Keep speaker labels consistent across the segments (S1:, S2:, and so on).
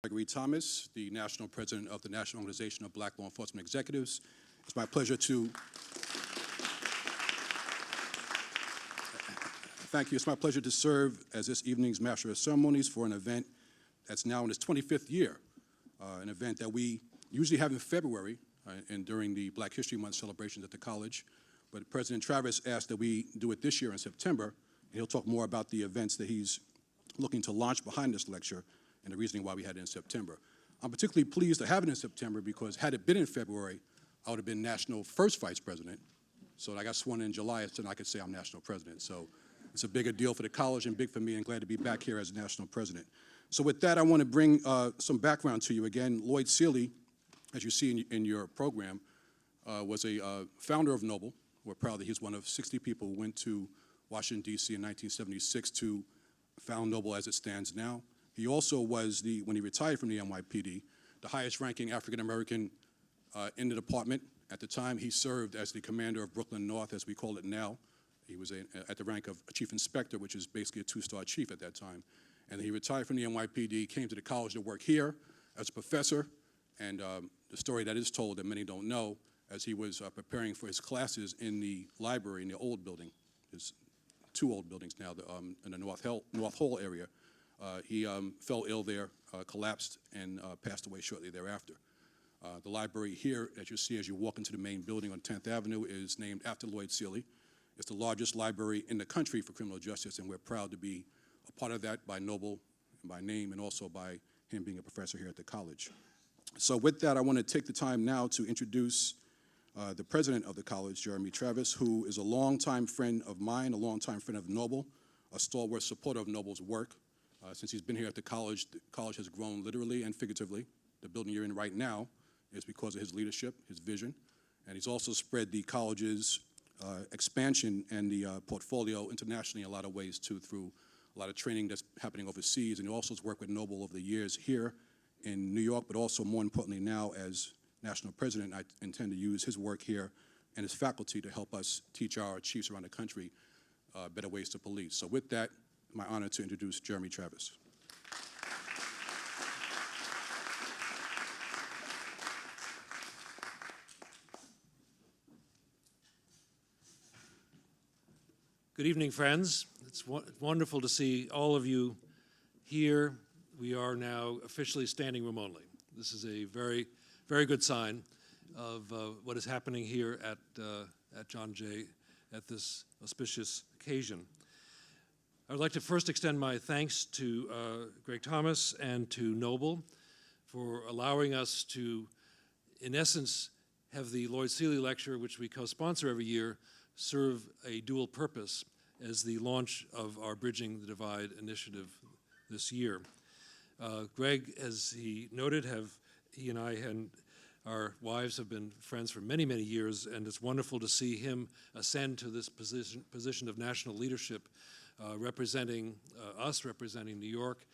S1: Gregory Thomas, the National President of the National Organization of Black Law Enforcement Executives. It's my pleasure to thank you. It's my pleasure to serve as this evening's Master of Ceremonies for an event that's now in its 25th year, an event that we usually have in February and during the Black History Month celebrations at the college. But President Travis asked that we do it this year in September, and he'll talk more about the events that he's looking to launch behind this lecture and the reasoning why we had it in September. I'm particularly pleased to have it in September because had it been in February, I would have been National First Vice President. So I got sworn in July, so I could say I'm National President. So it's a bigger deal for the college and big for me, and glad to be back here as National President. So with that, I want to bring some background to you. Again, Lloyd Seeley, as you see in your program, was a founder of Noble. We're proud that he's one of 60 people who went to Washington, D.C. in 1976 to found Noble as it stands now. He also was, when he retired from the NYPD, the highest-ranking African-American in the department. At the time, he served as the commander of Brooklyn North, as we call it now. He was at the rank of chief inspector, which is basically a two-star chief at that time. And he retired from the NYPD, came to the college to work here as a professor. And the story that is told that many don't know, as he was preparing for his classes in the library in the old building, there's two old buildings now in the North Hall area. He fell ill there, collapsed, and passed away shortly thereafter. The library here, as you see as you walk into the main building on 10th Avenue, is named after Lloyd Seeley. It's the largest library in the country for criminal justice, and we're proud to be a part of that by Noble, by name, and also by him being a professor here at the college. So with that, I want to take the time now to introduce the president of the college, Jeremy Travis, who is a longtime friend of mine, a longtime friend of Noble, a stalwart supporter of Noble's work. Since he's been here at the college has grown literally and figuratively. The building you're in right now is because of his leadership, his vision, and he's also spread the college's expansion and the portfolio internationally in a lot of ways too, through a lot of training that's happening overseas, and he also has worked with Noble over the years here in New York, but also more importantly now as National President. I intend to use his work here and his faculty to help us teach our chiefs around the country better ways to police. So with that, my honor to introduce Jeremy Travis.
S2: Good evening, friends. It's wonderful to see all of you here. We are now officially standing room only. This is a very, very good sign of what is happening here at John Jay at this auspicious occasion. I would like to first extend my thanks to Greg Thomas and to Noble for allowing us to, in essence, have the Lloyd Seeley Lecture, which we co-sponsor every year, serve a dual purpose as the launch of our Bridging the Divide initiative this year. Greg, as he noted, he and I and our wives have been friends for many, many years, and it's wonderful to see him ascend to this position of national leadership, representing us, representing New York,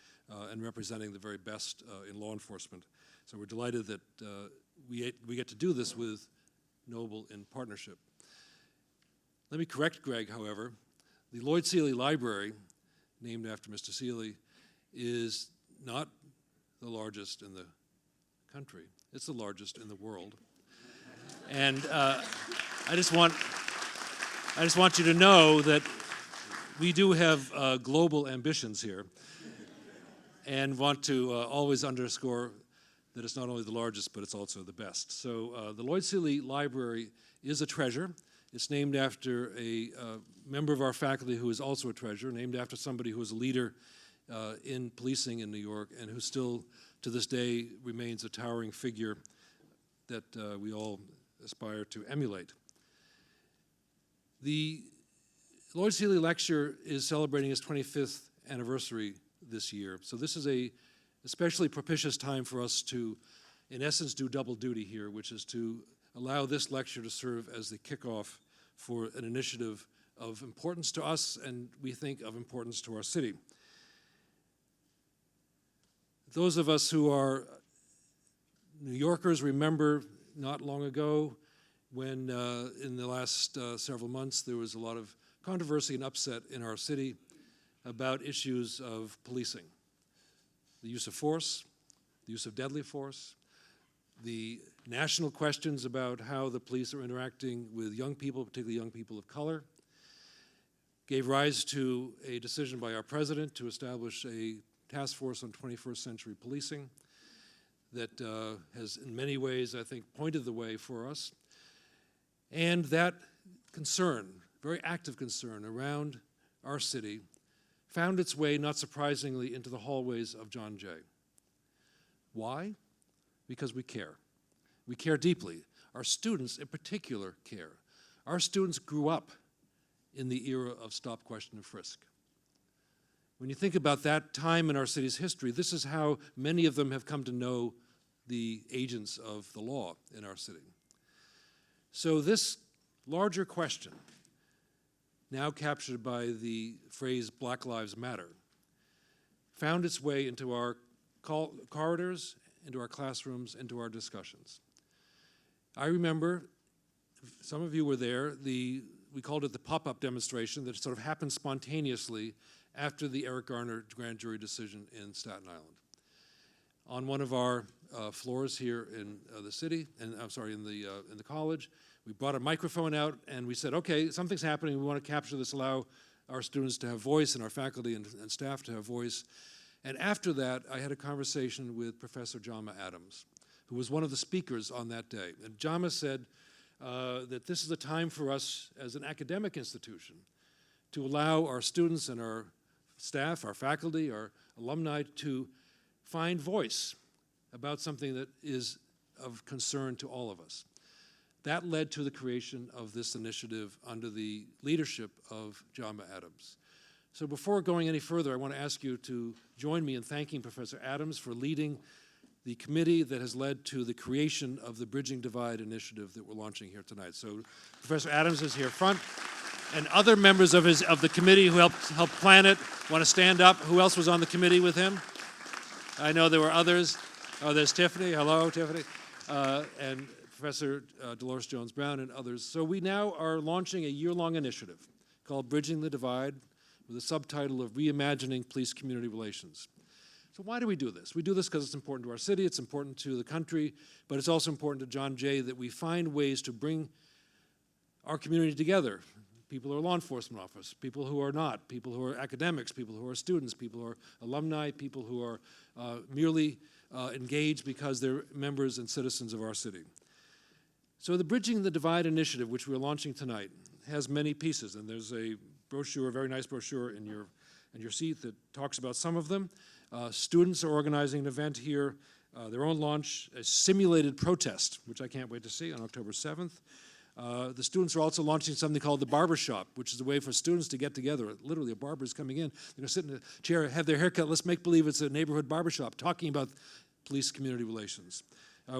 S2: and representing the very best in law enforcement. So we're delighted that we get to do this with Noble in partnership. Let me correct Greg, however. The Lloyd Seeley Library, named after Mr. Seeley, is not the largest in the country. It's the largest in the world. And I just want you to know that we do have global ambitions here, and want to always underscore that it's not only the largest, but it's also the best. So the Lloyd Seeley Library is a treasure. It's named after a member of our faculty who is also a treasure, named after somebody who was a leader in policing in New York, and who still, to this day, remains a towering figure that we all aspire to emulate. The Lloyd Seeley Lecture is celebrating its 25th anniversary this year, so this is a especially propitious time for us to, in essence, do double duty here, which is to allow this lecture to serve as the kickoff for an initiative of importance to us, and we think of importance to our city. Those of us who are New Yorkers remember not long ago when in the last several months there was a lot of controversy and upset in our city about issues of policing, the use of force, the use of deadly force, the national questions about how the police are interacting with young people, particularly young people of color, gave rise to a decision by our president to establish a task force on 21st century policing that has in many ways, I think, pointed the way for us. And that concern, very active concern around our city, found its way, not surprisingly, into the hallways of John Jay. Why? Because we care. We care deeply. Our students in particular care. Our students grew up in the era of stop, question, and frisk. When you think about that time in our city's history, this is how many of them have come to know the agents of the law in our city. So this larger question, now captured by the phrase Black Lives Matter, found its way into our corridors, into our classrooms, into our discussions. I remember, some of you were there, we called it the pop-up demonstration that sort of happened spontaneously after the Eric Garner grand jury decision in Staten Island. On one of our floors here in the city, and I'm sorry, in the college, we brought a microphone out and we said, okay, something's happening, we want to capture this, allow our students to have voice and our faculty and staff to have voice. And after that, I had a conversation with Professor Jama Adams, who was one of the speakers on that day. And Jama said that this is a time for us as an academic institution to allow our students and our staff, our faculty, our alumni to find voice about something that is of concern to all of us. That led to the creation of this initiative under the leadership of Jama Adams. So before going any further, I want to ask you to join me in thanking Professor Adams for leading the committee that has led to the creation of the Bridging Divide initiative that we're launching here tonight. So Professor Adams is here front, and other members of the committee who helped plan it want to stand up. Who else was on the committee with him? I know there were others. Oh, there's Tiffany. Hello, Tiffany. And Professor Dolores Jones-Brown and others. So we now are launching a year-long initiative called Bridging the Divide with a subtitle of Reimagining Police-Community Relations. So why do we do this? We do this because it's important to our city, it's important to the country, but it's also important to John Jay that we find ways to bring our community together. People who are law enforcement officers, people who are not, people who are academics, people who are students, people who are alumni, people who are merely engaged because they're members and citizens of our city. So the Bridging the Divide initiative, which we're launching tonight, has many pieces, and there's a brochure, a very nice brochure in your seat that talks about some of them. Students are organizing an event here, their own launch, a simulated protest, which I can't wait to see on October 7th. The students are also launching something called the Barbershop, which is a way for students to get together. Literally, a barber is coming in. They're going to sit in a chair, have their hair cut. Let's make believe it's a neighborhood barbershop, talking about police-community relations.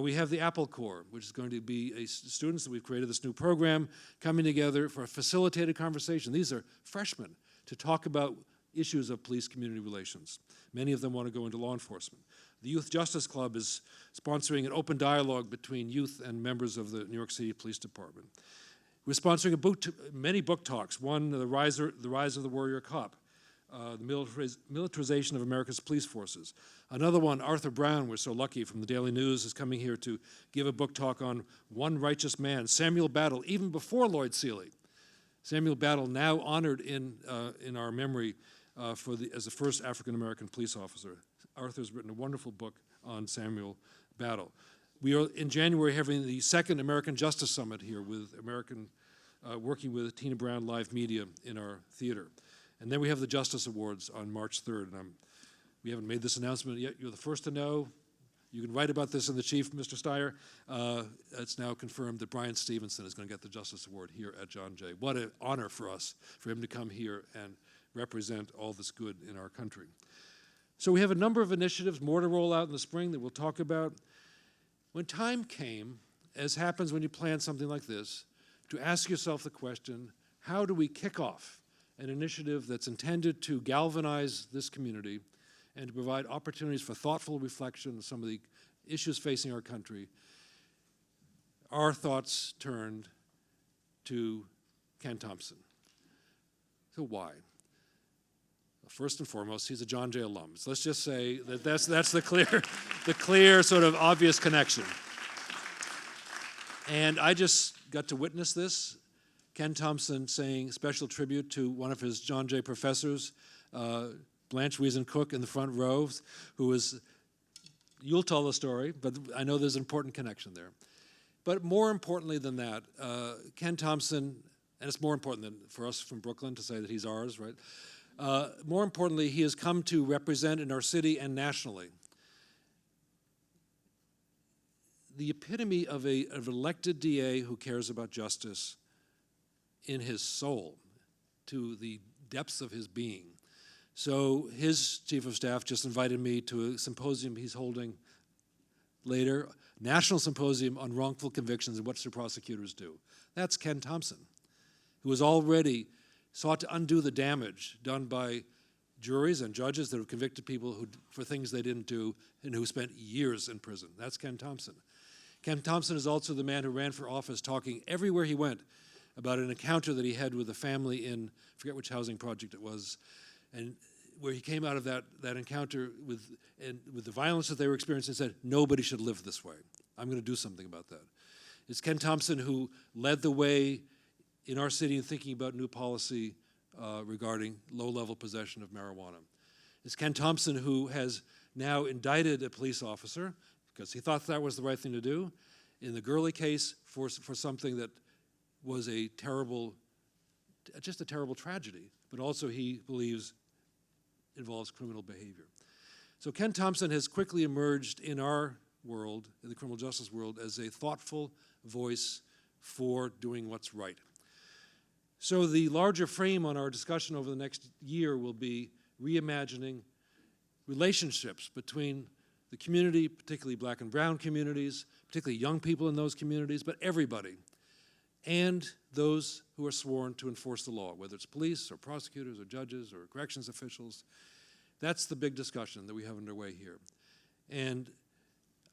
S2: We have the Apple Corps, which is going to be students that we've created this new program coming together for a facilitated conversation. These are freshmen to talk about issues of police-community relations. Many of them want to go into law enforcement. The Youth Justice Club is sponsoring an open dialogue between youth and members of the New York City Police Department. We're sponsoring many book talks. One, The Rise of the Warrior Cop, the militarization of America's police forces. Another one, Arthur Brown, we're so lucky, from the Daily News, is coming here to give a book talk on One Righteous Man, Samuel Battle, even before Lloyd Seeley. Samuel Battle, now honored in our memory as the first African-American police officer. Arthur's written a wonderful book on Samuel Battle. We are, in January, having the second American Justice Summit here with working with Tina Brown Live Media in our theater. And then we have the Justice Awards on March 3rd. And we haven't made this announcement yet. You're the first to know. You can write about this in the chief, Mr. Steyer. It's now confirmed that Brian Stevenson is going to get the Justice Award here at John Jay. What an honor for us, for him to come here and represent all this good in our country. So we have a number of initiatives, more to roll out in the spring that we'll talk about. When time came, as happens when you plan something like this, to ask yourself the question, how do we kick off an initiative that's intended to galvanize this community and to provide opportunities for thoughtful reflection of some of the issues facing our country? Our thoughts turned to Ken Thompson. So why? First and foremost, he's a John Jay alum. So let's just say that that's the clear sort of obvious connection. And I just got to witness this. Ken Thompson saying special tribute to one of his John Jay professors, Blanche Wiesen-Cook in the front row, who was, you'll tell the story, but I know there's an important connection there. But more importantly than that, Ken Thompson, and it's more important than for us from Brooklyn to say that he's ours, right? More importantly, he has come to represent in our city and nationally the epitome of an elected DA who cares about justice in his soul, to the depths of his being. So his chief of staff just invited me to a symposium he's holding later, national symposium on wrongful convictions and what should prosecutors do. That's Ken Thompson, who has already sought to undo the damage done by juries and judges that have convicted people for things they didn't do and who spent years in prison. That's Ken Thompson. Ken Thompson is also the man who ran for office talking everywhere he went about an encounter that he had with a family in, I forget which housing project it was, and where he came out of that encounter with the violence that they were experiencing and said, nobody should live this way. I'm going to do something about that. It's Ken Thompson who led the way in our city in thinking about new policy regarding low-level possession of marijuana. It's Ken Thompson who has now indicted a police officer because he thought that was the right thing to do in the Gurley case for something that was just a terrible tragedy, but also he believes involves criminal behavior. So Ken Thompson has quickly emerged in our world, in the criminal justice world, as a thoughtful voice for doing what's right. So the larger frame on our discussion over the next year will be reimagining relationships between the community, particularly black and brown communities, particularly young people in those communities, but everybody, and those who are sworn to enforce the law, whether it's police or prosecutors or judges or corrections officials. That's the big discussion that we have underway here. And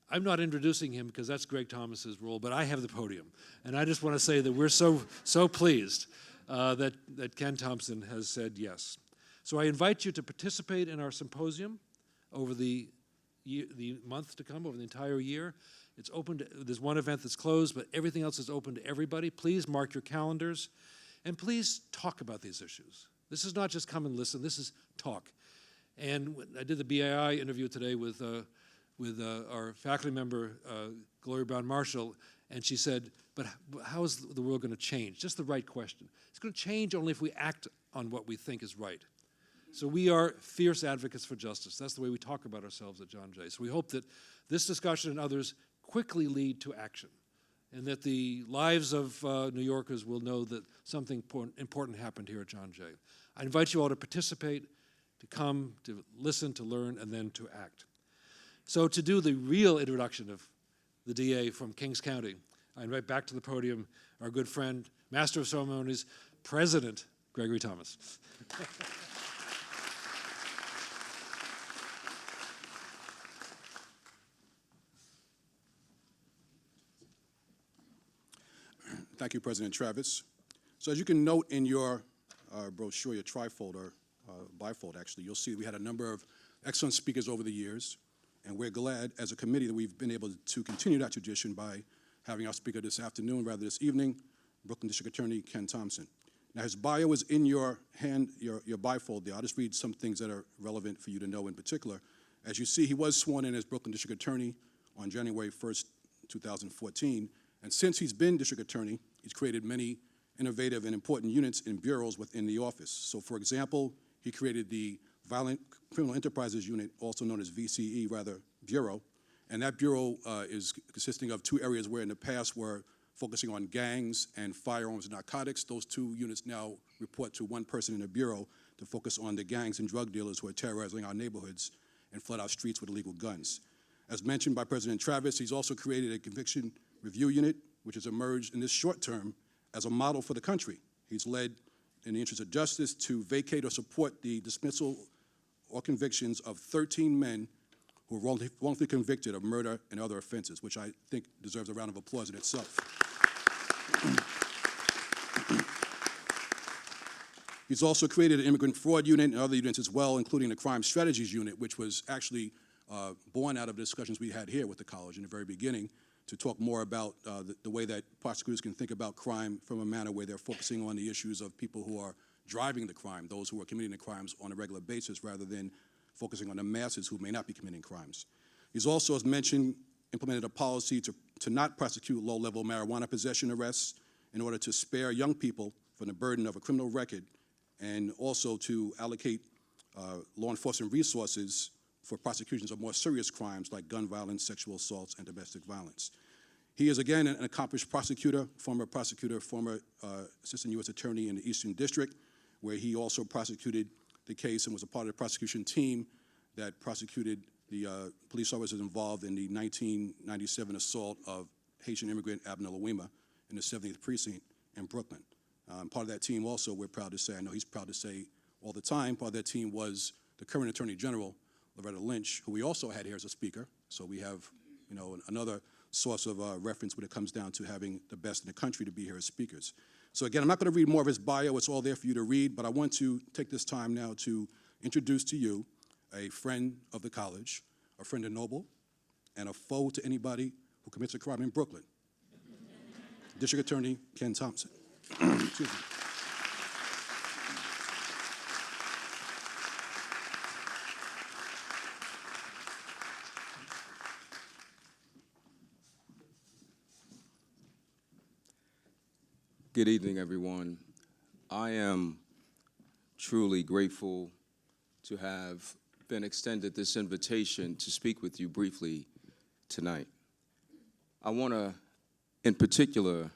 S2: I'm not introducing him because that's Greg Thomas's role, but I have the podium. And I just want to say that we're so pleased that Ken Thompson has said yes. So I invite you to participate in our symposium over the month to come, over the entire year. It's open to, there's one event that's closed, but everything else is open to everybody. Please mark your calendars, and please talk about these issues. This is not just come and listen, this is talk. And I did the BAI interview today with our faculty member, Gloria Brown-Marshall, and she said, but how is the world going to change? Just the right question. It's going to change only if we act on what we think is right. So we are fierce advocates for justice. That's the way we talk about ourselves at John Jay. So we hope that this discussion and others quickly lead to action, and that the lives of New Yorkers will know that something important happened here at John Jay. I invite you all to participate, to come, to listen, to learn, and then to act. So to do the real introduction of the DA from Kings County, I invite back to the podium our good friend, Master of Ceremonies, President Gregory Thomas.
S1: Thank you, President Travis. So as you can note in your brochure, your trifold, or bifold actually, you'll see we had a number of excellent speakers over the years, and we're glad as a committee that we've been able to continue that tradition by having our speaker this afternoon, rather this evening, Brooklyn District Attorney Ken Thompson. Now his bio is in your hand, your bifold there. I'll just read some things that are relevant for you to know in particular. As you see, he was sworn in as Brooklyn District Attorney on January 1st, 2014, and since he's been District Attorney, he's created many innovative and important units and bureaus within the office. So for example, he created the Violent Criminal Enterprises Unit, also known as VCE, Bureau, and that bureau is consisting of two areas where in the past were focusing on gangs and firearms and narcotics. Those two units now report to one person in the bureau to focus on the gangs and drug dealers who are terrorizing our neighborhoods and flood our streets with illegal guns. As mentioned by President Travis, he's also created a conviction review unit, which has emerged in this short term as a model for the country. He's led, in the interest of justice, to vacate or support the dismissal or convictions of 13 men who were wrongfully convicted of murder and other offenses, which I think deserves a round of applause in itself. He's also created an immigrant fraud unit and other units as well, including the crime strategies unit, which was actually born out of the discussions we had here with the college in the very beginning to talk more about the way that prosecutors can think about crime from a manner where they're focusing on the issues of people who are driving the crime, those who are committing the crimes on a regular basis, rather than focusing on the masses who may not be committing crimes. He's also, as mentioned, implemented a policy to not prosecute low-level marijuana possession arrests in order to spare young people from the burden of a criminal record, and also to allocate law enforcement resources for prosecutions of more serious crimes like gun violence, sexual assaults, and domestic violence. He is, again, an accomplished prosecutor, former assistant U.S. attorney in the Eastern District, where he also prosecuted the case and was a part of the prosecution team that prosecuted the police officers involved in the 1997 assault of Haitian immigrant Abner Louima in the 70th Precinct in Brooklyn. Part of that team also, we're proud to say, I know he's proud to say all the time, part of that team was the current Attorney General, Loretta Lynch, who we also had here as a speaker. So we have, another source of reference when it comes down to having the best in the country to be here as speakers. So again, I'm not going to read more of his bio. It's all there for you to read, but I want to take this time now to introduce to you a friend of the college, a friend of Noble, and a foe to anybody who commits a crime in Brooklyn. District Attorney Ken Thompson. Excuse me.
S3: Good evening, everyone. I am truly grateful to have been extended this invitation to speak with you briefly tonight. I want to, in particular,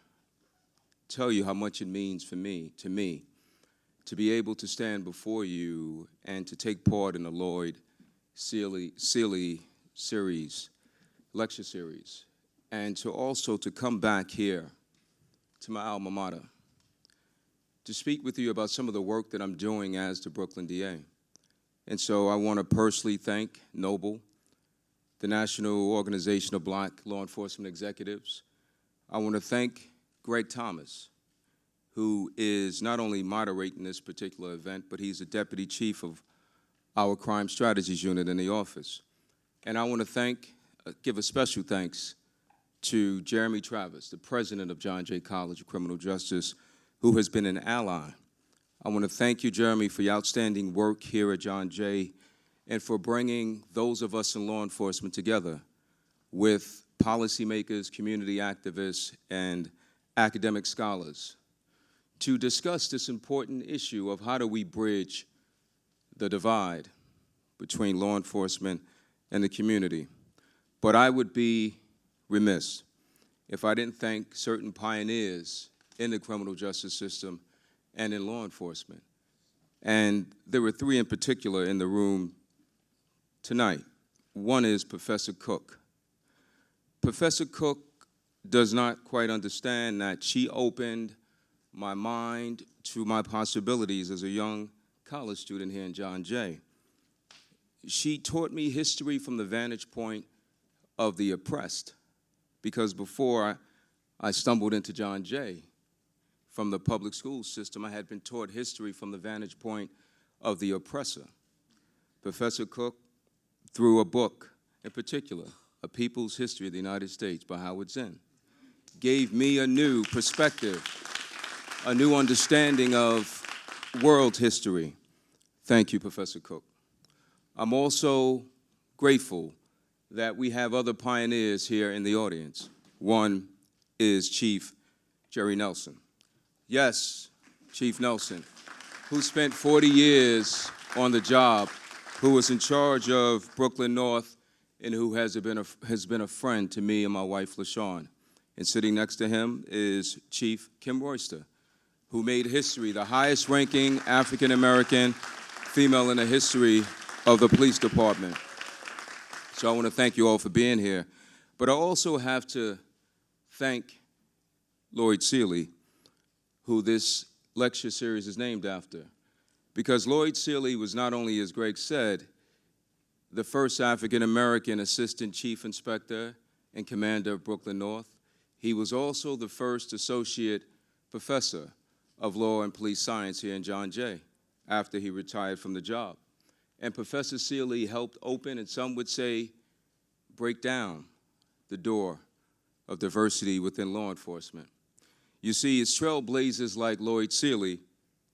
S3: tell you how much it means to me, to be able to stand before you and to take part in the Lloyd Seeley series, lecture series, and to also to come back here to my alma mater to speak with you about some of the work that I'm doing as the Brooklyn DA. And so I want to personally thank Noble, the National Organization of Black Law Enforcement Executives. I want to thank Greg Thomas, who is not only moderating this particular event, but he's the Deputy Chief of our Crime Strategies Unit in the office. And I want to give a special thanks to Jeremy Travis, the president of John Jay College of Criminal Justice, who has been an ally. I want to thank you, Jeremy, for your outstanding work here at John Jay and for bringing those of us in law enforcement together with policymakers, community activists, and academic scholars to discuss this important issue of how do we bridge the divide between law enforcement and the community. But I would be remiss if I didn't thank certain pioneers in the criminal justice system and in law enforcement. And there were three in particular in the room tonight. One is Professor Cook. Professor Cook does not quite understand that she opened my mind to my possibilities as a young college student here in John Jay. She taught me history from the vantage point of the oppressed, because before I stumbled into John Jay from the public school system, I had been taught history from the vantage point of the oppressor. Professor Cook, through a book in particular, A People's History of the United States by Howard Zinn, gave me a new perspective, a new understanding of world history. Thank you, Professor Cook. I'm also grateful that we have other pioneers here in the audience. One is Chief Jerry Nelson. Yes, Chief Nelson, who spent 40 years on the job, who was in charge of Brooklyn North, and who has been a friend to me and my wife, LaShawn. And sitting next to him is Chief Kim Royster, who made history, the highest ranking African-American female in the history of the police department. So I want to thank you all for being here. But I also have to thank Lloyd Seeley, who this lecture series is named after. Because Lloyd Seeley was not only, as Greg said, the first African-American assistant chief inspector and commander of Brooklyn North, he was also the first associate professor of law and police science here in John Jay after he retired from the job. And Professor Seeley helped open, and some would say, break down the door of diversity within law enforcement. You see, it's trailblazers like Lloyd Seeley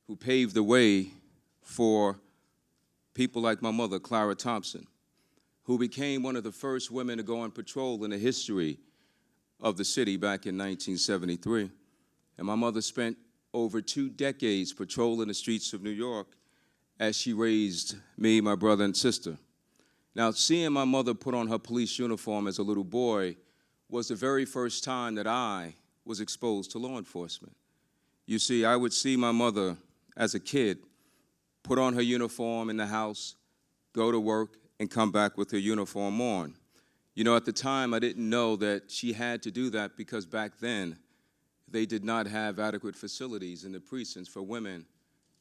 S3: who paved the way for people like my mother, Clara Thompson, who became one of the first women to go on patrol in the history of the city back in 1973. And my mother spent over 2 decades patrolling the streets of New York as she raised me, my brother, and sister. Now, seeing my mother put on her police uniform as a little boy was the very first time that I was exposed to law enforcement. You see, I would see my mother as a kid put on her uniform in the house, go to work, and come back with her uniform on. You know, at the time, I didn't know that she had to do that because back then, they did not have adequate facilities in the precincts for women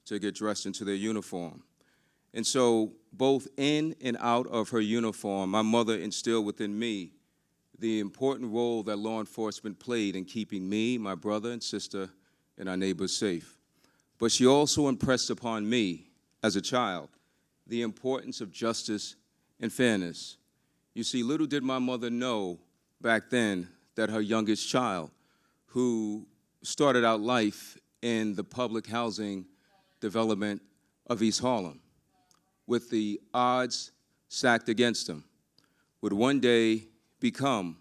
S3: to get dressed into their uniform. And so, both in and out of her uniform, my mother instilled within me the important role that law enforcement played in keeping me, my brother and sister, and our neighbors safe. But she also impressed upon me, as a child, the importance of justice and fairness. You see, little did my mother know back then that her youngest child, who started out life in the public housing development of East Harlem, with the odds stacked against him, would one day become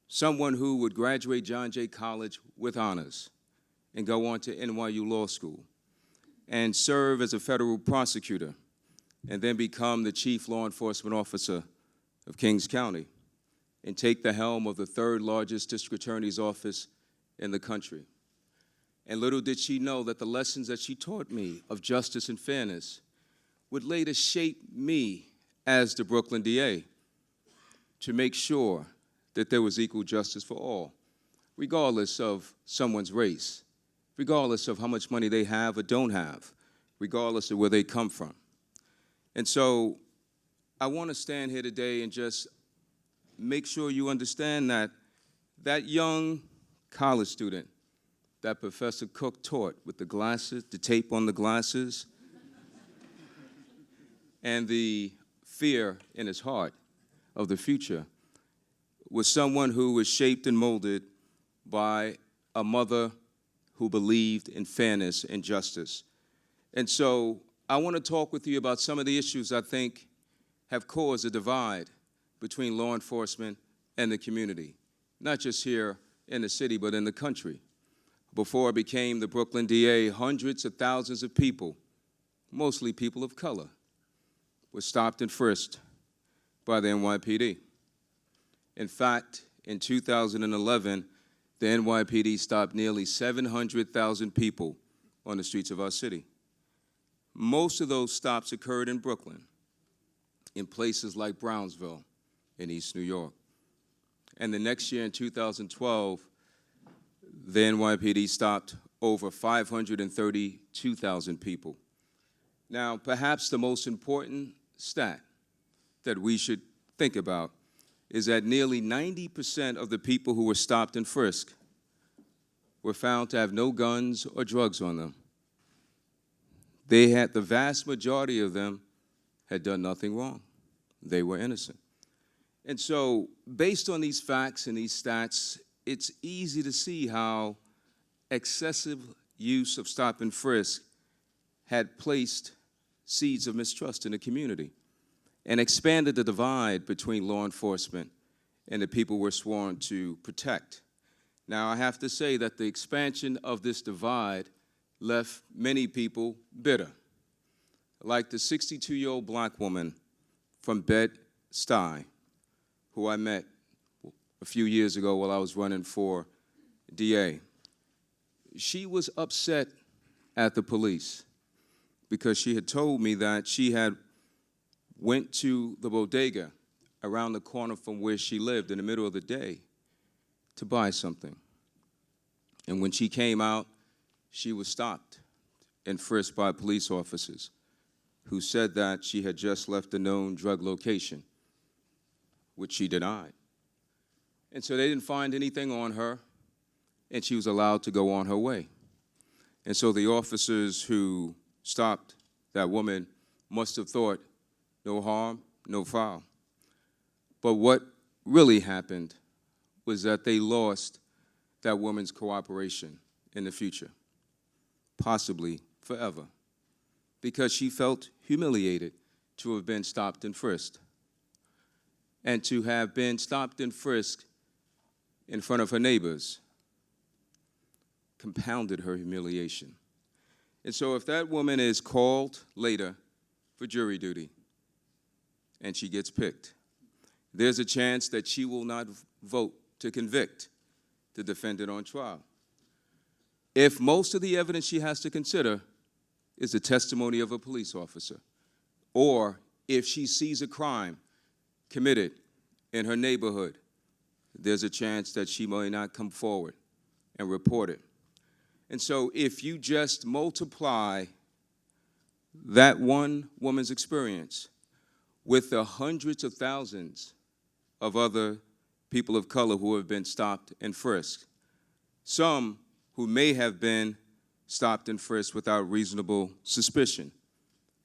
S3: someone who would graduate John Jay College with honors and go on to NYU Law School and serve as a federal prosecutor and then become the chief law enforcement officer of Kings County and take the helm of the 3rd largest district attorney's office in the country. And little did she know that the lessons that she taught me of justice and fairness would later shape me as the Brooklyn DA to make sure that there was equal justice for all, regardless of someone's race, regardless of how much money they have or don't have, regardless of where they come from. And so I want to stand here today and just make sure you understand that that young college student that Professor Cook taught with the glasses, the tape on the glasses, and the fear in his heart of the future was someone who was shaped and molded by a mother who believed in fairness and justice. And so I want to talk with you about some of the issues I think have caused a divide between law enforcement and the community, not just here in the city, but in the country. Before I became the Brooklyn DA, hundreds of thousands of people, mostly people of color, were stopped and frisked by the NYPD. In fact, in 2011, the NYPD stopped nearly 700,000 people on the streets of our city. Most of those stops occurred in Brooklyn, in places like Brownsville in East New York. And the next year, in 2012, the NYPD stopped over 532,000 people. Now, perhaps the most important stat that we should think about is that nearly 90% of the people who were stopped and frisked were found to have no guns or drugs on them. The vast majority of them had done nothing wrong. They were innocent. And so, based on these facts and these stats, it's easy to see how excessive use of stop and frisk had placed seeds of mistrust in the community and expanded the divide between law enforcement and the people we're sworn to protect. Now, I have to say that the expansion of this divide left many people bitter, like the 62-year-old black woman from Bed-Stuy, who I met a few years ago while I was running for DA. She was upset at the police because she had told me that she had went to the bodega around the corner from where she lived in the middle of the day to buy something. And when she came out, she was stopped and frisked by police officers who said that she had just left a known drug location, which she denied. And so they didn't find anything on her, and she was allowed to go on her way. And so the officers who stopped that woman must have thought, no harm, no foul. But what really happened was that they lost that woman's cooperation in the future, possibly forever, because she felt humiliated to have been stopped and frisked. And to have been stopped and frisked in front of her neighbors compounded her humiliation. And so if that woman is called later for jury duty and she gets picked, there's a chance that she will not vote to convict the defendant on trial. If most of the evidence she has to consider is the testimony of a police officer, or if she sees a crime committed in her neighborhood, there's a chance that she may not come forward and report it. And so if you just multiply that one woman's experience with the hundreds of thousands of other people of color who have been stopped and frisked, some who may have been stopped and frisked without reasonable suspicion,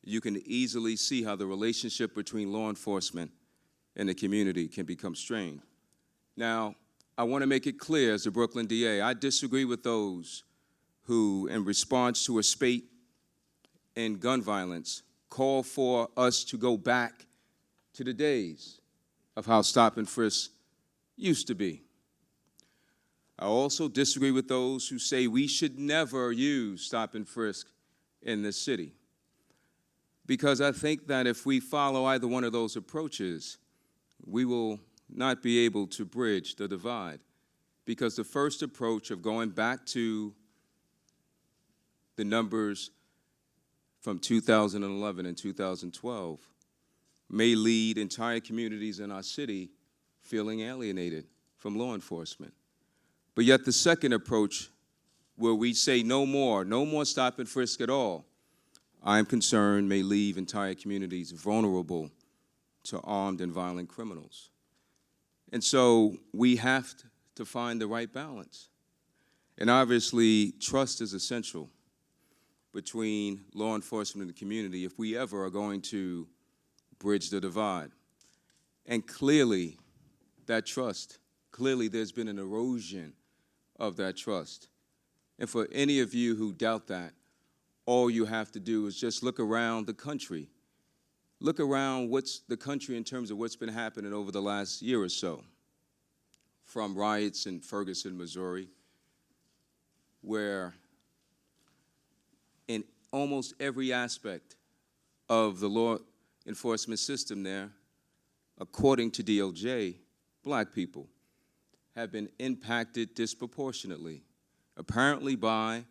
S3: you can easily see how the relationship between law enforcement and the community can become strained. Now, I want to make it clear as the Brooklyn DA, I disagree with those who, in response to a spate in gun violence, call for us to go back to the days of how stop and frisk used to be. I also disagree with those who say we should never use stop and frisk in this city, because I think that if we follow either one of those approaches, we will not be able to bridge the divide, because the first approach of going back to the numbers from 2011 and 2012 may lead entire communities in our city feeling alienated from law enforcement. But yet the second approach, where we say no more stop and frisk at all, I am concerned may leave entire communities vulnerable to armed and violent criminals. And so we have to find the right balance. And obviously, trust is essential between law enforcement and the community if we ever are going to bridge the divide. And clearly, that trust, clearly there's been an erosion of that trust. And for any of you who doubt that, all you have to do is just look around the country. Look around the country in terms of what's been happening over the last year or so. From riots in Ferguson, Missouri, where in almost every aspect of the law enforcement system there, according to DOJ, black people have been impacted disproportionately, apparently by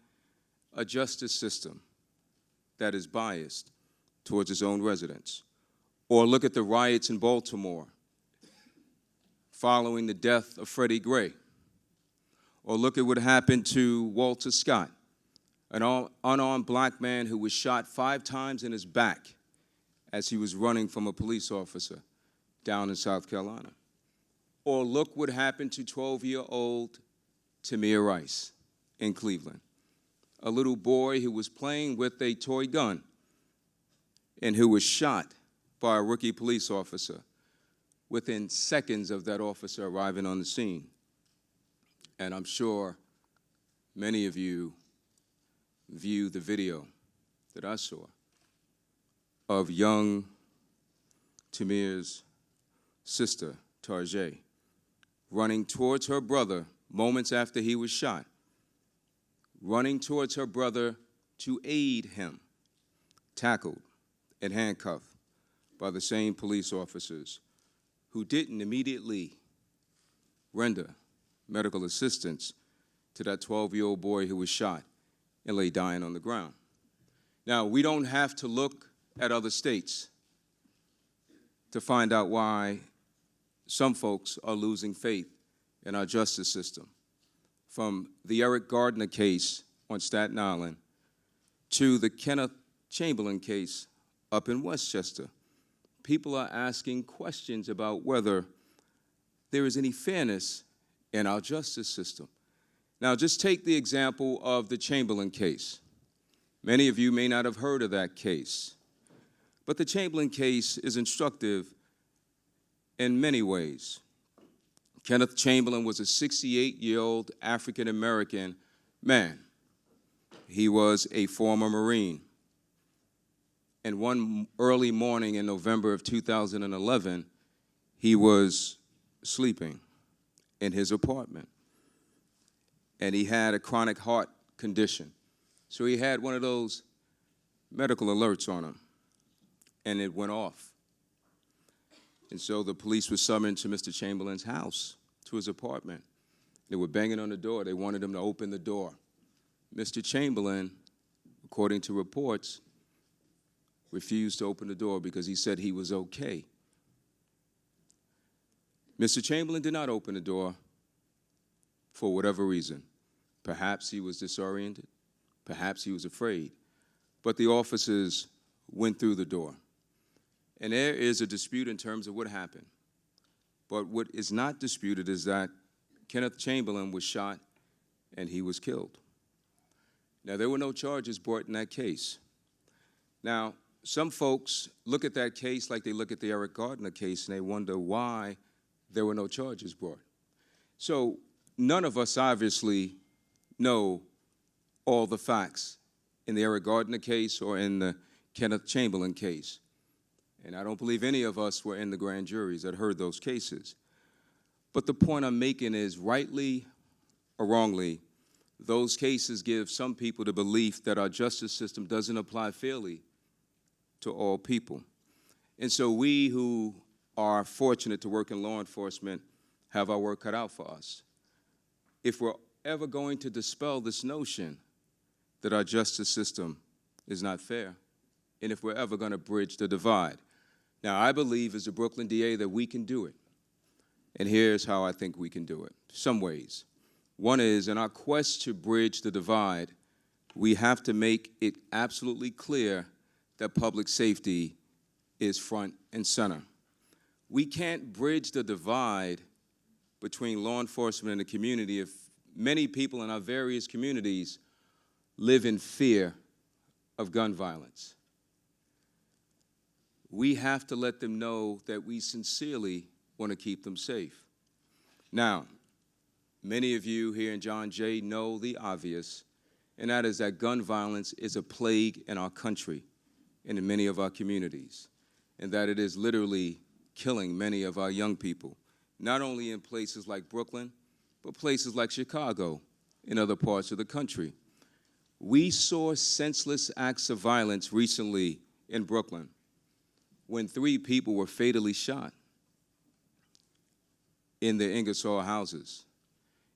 S3: a justice system that is biased towards its own residents. Or look at the riots in Baltimore following the death of Freddie Gray. Or look at what happened to Walter Scott, an unarmed black man who was shot 5 times in his back as he was running from a police officer down in South Carolina. Or look what happened to 12-year-old Tamir Rice in Cleveland, a little boy who was playing with a toy gun and who was shot by a rookie police officer within seconds of that officer arriving on the scene. And I'm sure many of you viewed the video that I saw of young Tamir's sister, Tarjay, running towards her brother moments after he was shot, running towards her brother to aid him, tackled and handcuffed by the same police officers who didn't immediately render medical assistance to that 12-year-old boy who was shot and lay dying on the ground. Now, we don't have to look at other states to find out why some folks are losing faith in our justice system. From the Eric Gardner case on Staten Island to the Kenneth Chamberlain case up in Westchester, people are asking questions about whether there is any fairness in our justice system. Now, just take the example of the Chamberlain case. Many of you may not have heard of that case, but the Chamberlain case is instructive in many ways. Kenneth Chamberlain was a 68-year-old African-American man. He was a former Marine. And one early morning in November of 2011, he was sleeping in his apartment. And he had a chronic heart condition. So he had one of those medical alerts on him, and it went off. And so the police were summoned to Mr. Chamberlain's house, to his apartment. They were banging on the door. They wanted him to open the door. Mr. Chamberlain, according to reports, refused to open the door because he said he was okay. Mr. Chamberlain did not open the door for whatever reason. Perhaps he was disoriented. Perhaps he was afraid. But the officers went through the door. And there is a dispute in terms of what happened. But what is not disputed is that Kenneth Chamberlain was shot and he was killed. Now, there were no charges brought in that case. Now, some folks look at that case like they look at the Eric Gardner case, and they wonder why there were no charges brought. So none of us obviously know all the facts in the Eric Gardner case or in the Kenneth Chamberlain case. And I don't believe any of us were in the grand juries that heard those cases. But the point I'm making is, rightly or wrongly, those cases give some people the belief that our justice system doesn't apply fairly to all people. And so we who are fortunate to work in law enforcement have our work cut out for us. If we're ever going to dispel this notion that our justice system is not fair, and if we're ever going to bridge the divide. Now, I believe as a Brooklyn DA that we can do it. And here's how I think we can do it. Some ways. One is, in our quest to bridge the divide, we have to make it absolutely clear that public safety is front and center. We can't bridge the divide between law enforcement and the community if many people in our various communities live in fear of gun violence. We have to let them know that we sincerely want to keep them safe. Now, many of you here in John Jay know the obvious, and that is that gun violence is a plague in our country and in many of our communities, and that it is literally killing many of our young people, not only in places like Brooklyn, but places like Chicago and other parts of the country. We saw senseless acts of violence recently in Brooklyn when 3 people were fatally shot in their Ingersoll houses,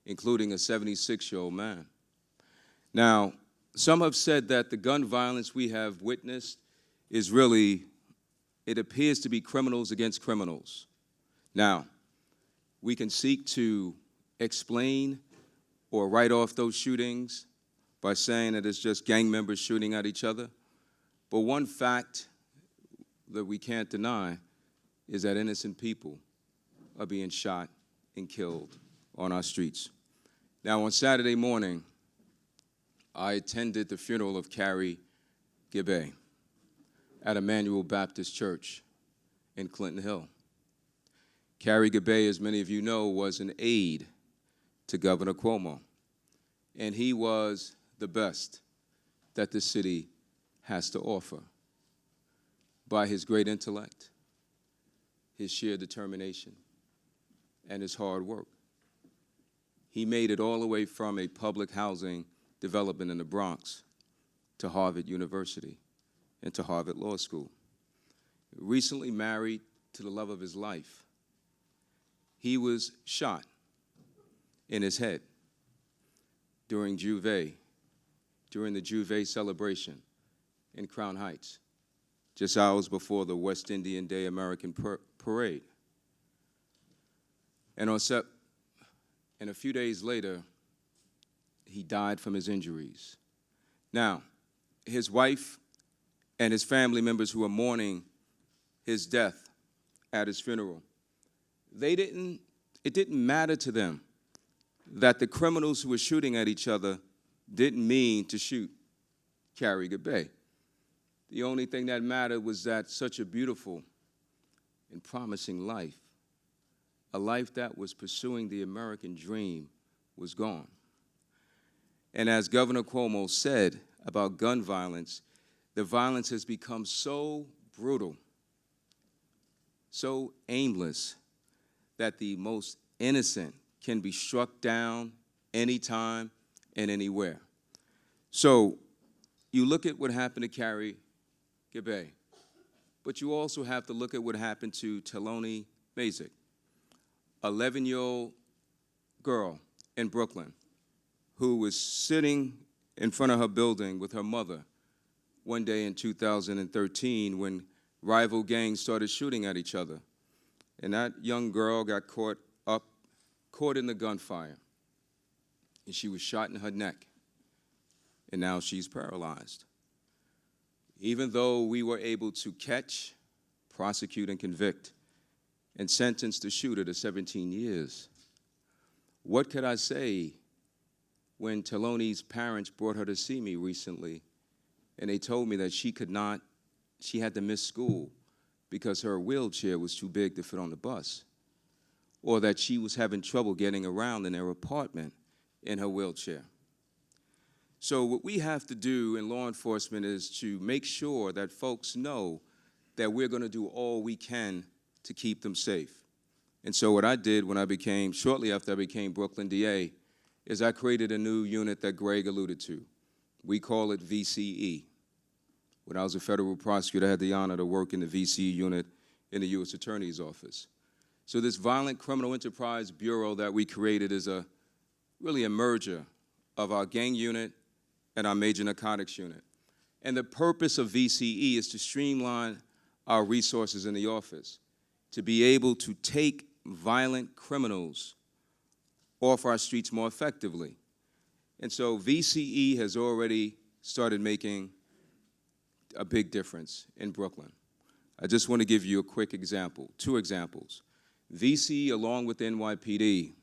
S3: including a 76-year-old man. Now, some have said that the gun violence we have witnessed is really, it appears to be criminals against criminals. Now, we can seek to explain or write off those shootings by saying that it's just gang members shooting at each other. But one fact that we can't deny is that innocent people are being shot and killed on our streets. Now, on Saturday morning, I attended the funeral of Carrie Gibbe at Emmanuel Baptist Church in Clinton Hill. Carrie Gibbe, as many of you know, was an aide to Governor Cuomo, and he was the best that the city has to offer by his great intellect, his sheer determination, and his hard work. He made it all the way from a public housing development in the Bronx to Harvard University and to Harvard Law School. Recently married to the love of his life, he was shot in his head during the Juve celebration in Crown Heights, just hours before the West Indian Day American Parade. And a few days later, he died from his injuries. Now, his wife and his family members who were mourning his death at his funeral, it didn't matter to them that the criminals who were shooting at each other didn't mean to shoot Carrie Gabay. The only thing that mattered was that such a beautiful and promising life, a life that was pursuing the American dream, was gone. And as Governor Cuomo said about gun violence, the violence has become so brutal, so aimless, that the most innocent can be struck down anytime and anywhere. So you look at what happened to Carrie Gabay, but you also have to look at what happened to Taloni Mazik, 11-year-old girl in Brooklyn who was sitting in front of her building with her mother one day in 2013 when rival gangs started shooting at each other. And that young girl got caught in the gunfire, and she was shot in her neck, and now she's paralyzed. Even though we were able to catch, prosecute, and convict, and sentence the shooter to 17 years, what could I say when Taloni's parents brought her to see me recently, and they told me that she had to miss school because her wheelchair was too big to fit on the bus, or that she was having trouble getting around in their apartment in her wheelchair? So what we have to do in law enforcement is to make sure that folks know that we're going to do all we can to keep them safe. And so what I did when shortly after I became Brooklyn DA, is I created a new unit that Greg alluded to. We call it VCE. When I was a federal prosecutor, I had the honor to work in the VCE unit in the U.S. Attorney's Office. So this Violent Criminal Enterprise Bureau that we created is really a merger of our gang unit and our major narcotics unit. And the purpose of VCE is to streamline our resources in the office, to be able to take violent criminals off our streets more effectively. And so VCE has already started making a big difference in Brooklyn. I just want to give you a quick example, 2 examples. VCE, along with NYPD,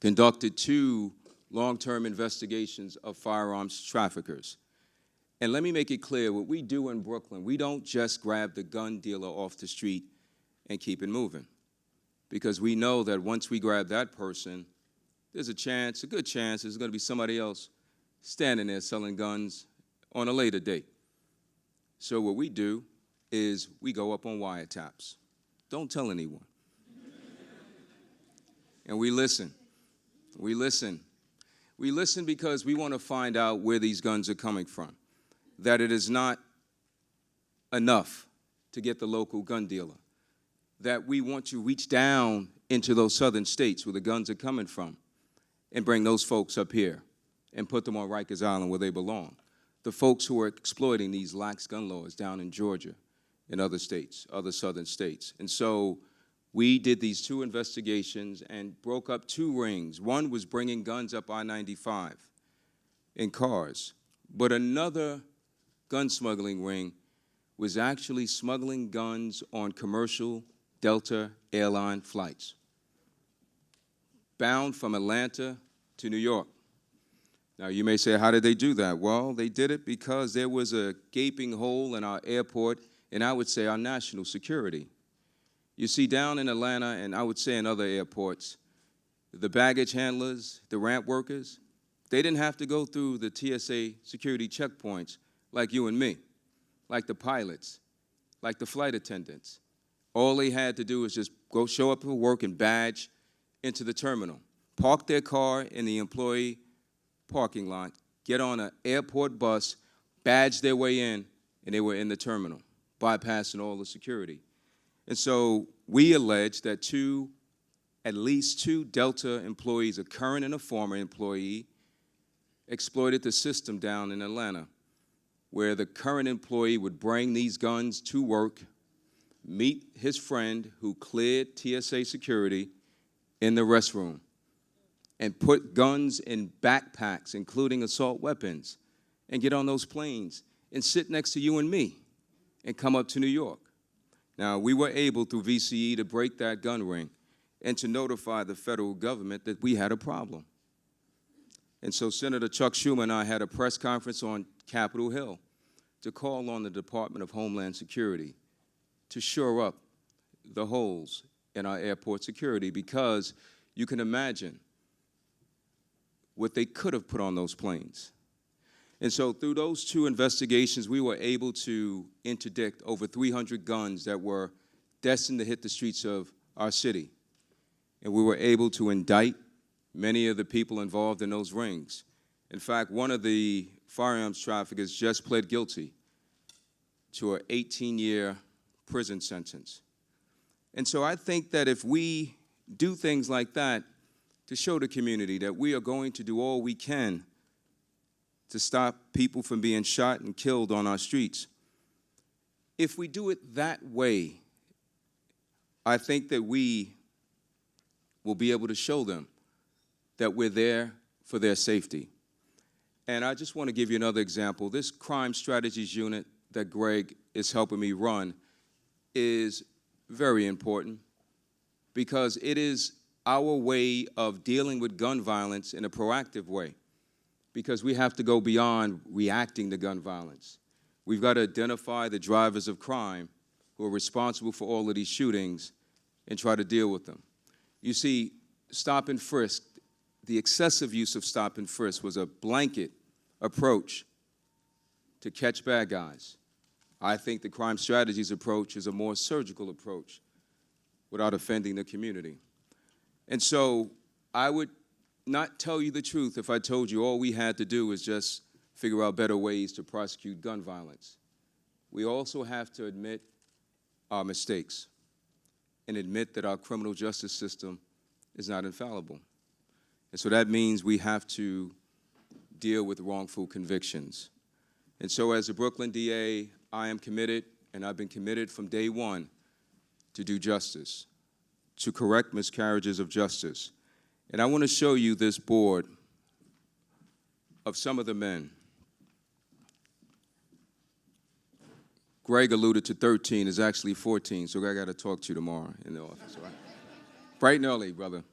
S3: conducted 2 long-term investigations of firearms traffickers. And let me make it clear, what we do in Brooklyn, we don't just grab the gun dealer off the street and keep it moving. Because we know that once we grab that person, there's a good chance there's going to be somebody else standing there selling guns on a later date. So what we do is we go up on wiretaps. Don't tell anyone. And we listen. We listen. We listen because we want to find out where these guns are coming from, that it is not enough to get the local gun dealer, that we want to reach down into those southern states where the guns are coming from and bring those folks up here and put them on Rikers Island where they belong. The folks who are exploiting these lax gun laws down in Georgia and other states, other southern states. And so we did these 2 investigations and broke up 2 rings. One was bringing guns up I-95 in cars, but another gun smuggling ring was actually smuggling guns on commercial Delta airline flights, bound from Atlanta to New York. Now, you may say, how did they do that? Well, they did it because there was a gaping hole in our airport, and I would say our national security. You see, down in Atlanta, and I would say in other airports, the baggage handlers, the ramp workers, they didn't have to go through the TSA security checkpoints like you and me, like the pilots, like the flight attendants. All they had to do was just go show up for work and badge into the terminal, park their car in the employee parking lot, get on an airport bus, badge their way in, and they were in the terminal, bypassing all the security. And so we allege that at least two Delta employees, a current and a former employee, exploited the system down in Atlanta, where the current employee would bring these guns to work, meet his friend who cleared TSA security in the restroom, and put guns in backpacks, including assault weapons, and get on those planes and sit next to you and me and come up to New York. Now, we were able, through VCE, to break that gun ring and to notify the federal government that we had a problem. And so Senator Chuck Schumer and I had a press conference on Capitol Hill to call on the Department of Homeland Security to shore up the holes in our airport security, because you can imagine what they could have put on those planes. And so through those two investigations, we were able to interdict over 300 guns that were destined to hit the streets of our city. And we were able to indict many of the people involved in those rings. In fact, one of the firearms traffickers just pled guilty to an 18-year prison sentence. And so I think that if we do things like that to show the community that we are going to do all we can to stop people from being shot and killed on our streets, if we do it that way, I think that we will be able to show them that we're there for their safety. And I just want to give you another example. This crime strategies unit that Greg is helping me run is very important, because it is our way of dealing with gun violence in a proactive way, because we have to go beyond reacting to gun violence. We've got to identify the drivers of crime who are responsible for all of these shootings and try to deal with them. You see, stop and frisk, the excessive use of stop and frisk was a blanket approach to catch bad guys. I think the crime strategies approach is a more surgical approach without offending the community. And so I would not tell you the truth if I told you all we had to do is just figure out better ways to prosecute gun violence. We also have to admit our mistakes and admit that our criminal justice system is not infallible. And so that means we have to deal with wrongful convictions. And so as a Brooklyn DA, I am committed, and I've been committed from day one, to do justice, to correct miscarriages of justice. And I want to show you this board of some of the men. Greg alluded to 13, is actually 14, so I got to talk to you tomorrow in the office, all right? Bright and early, brother.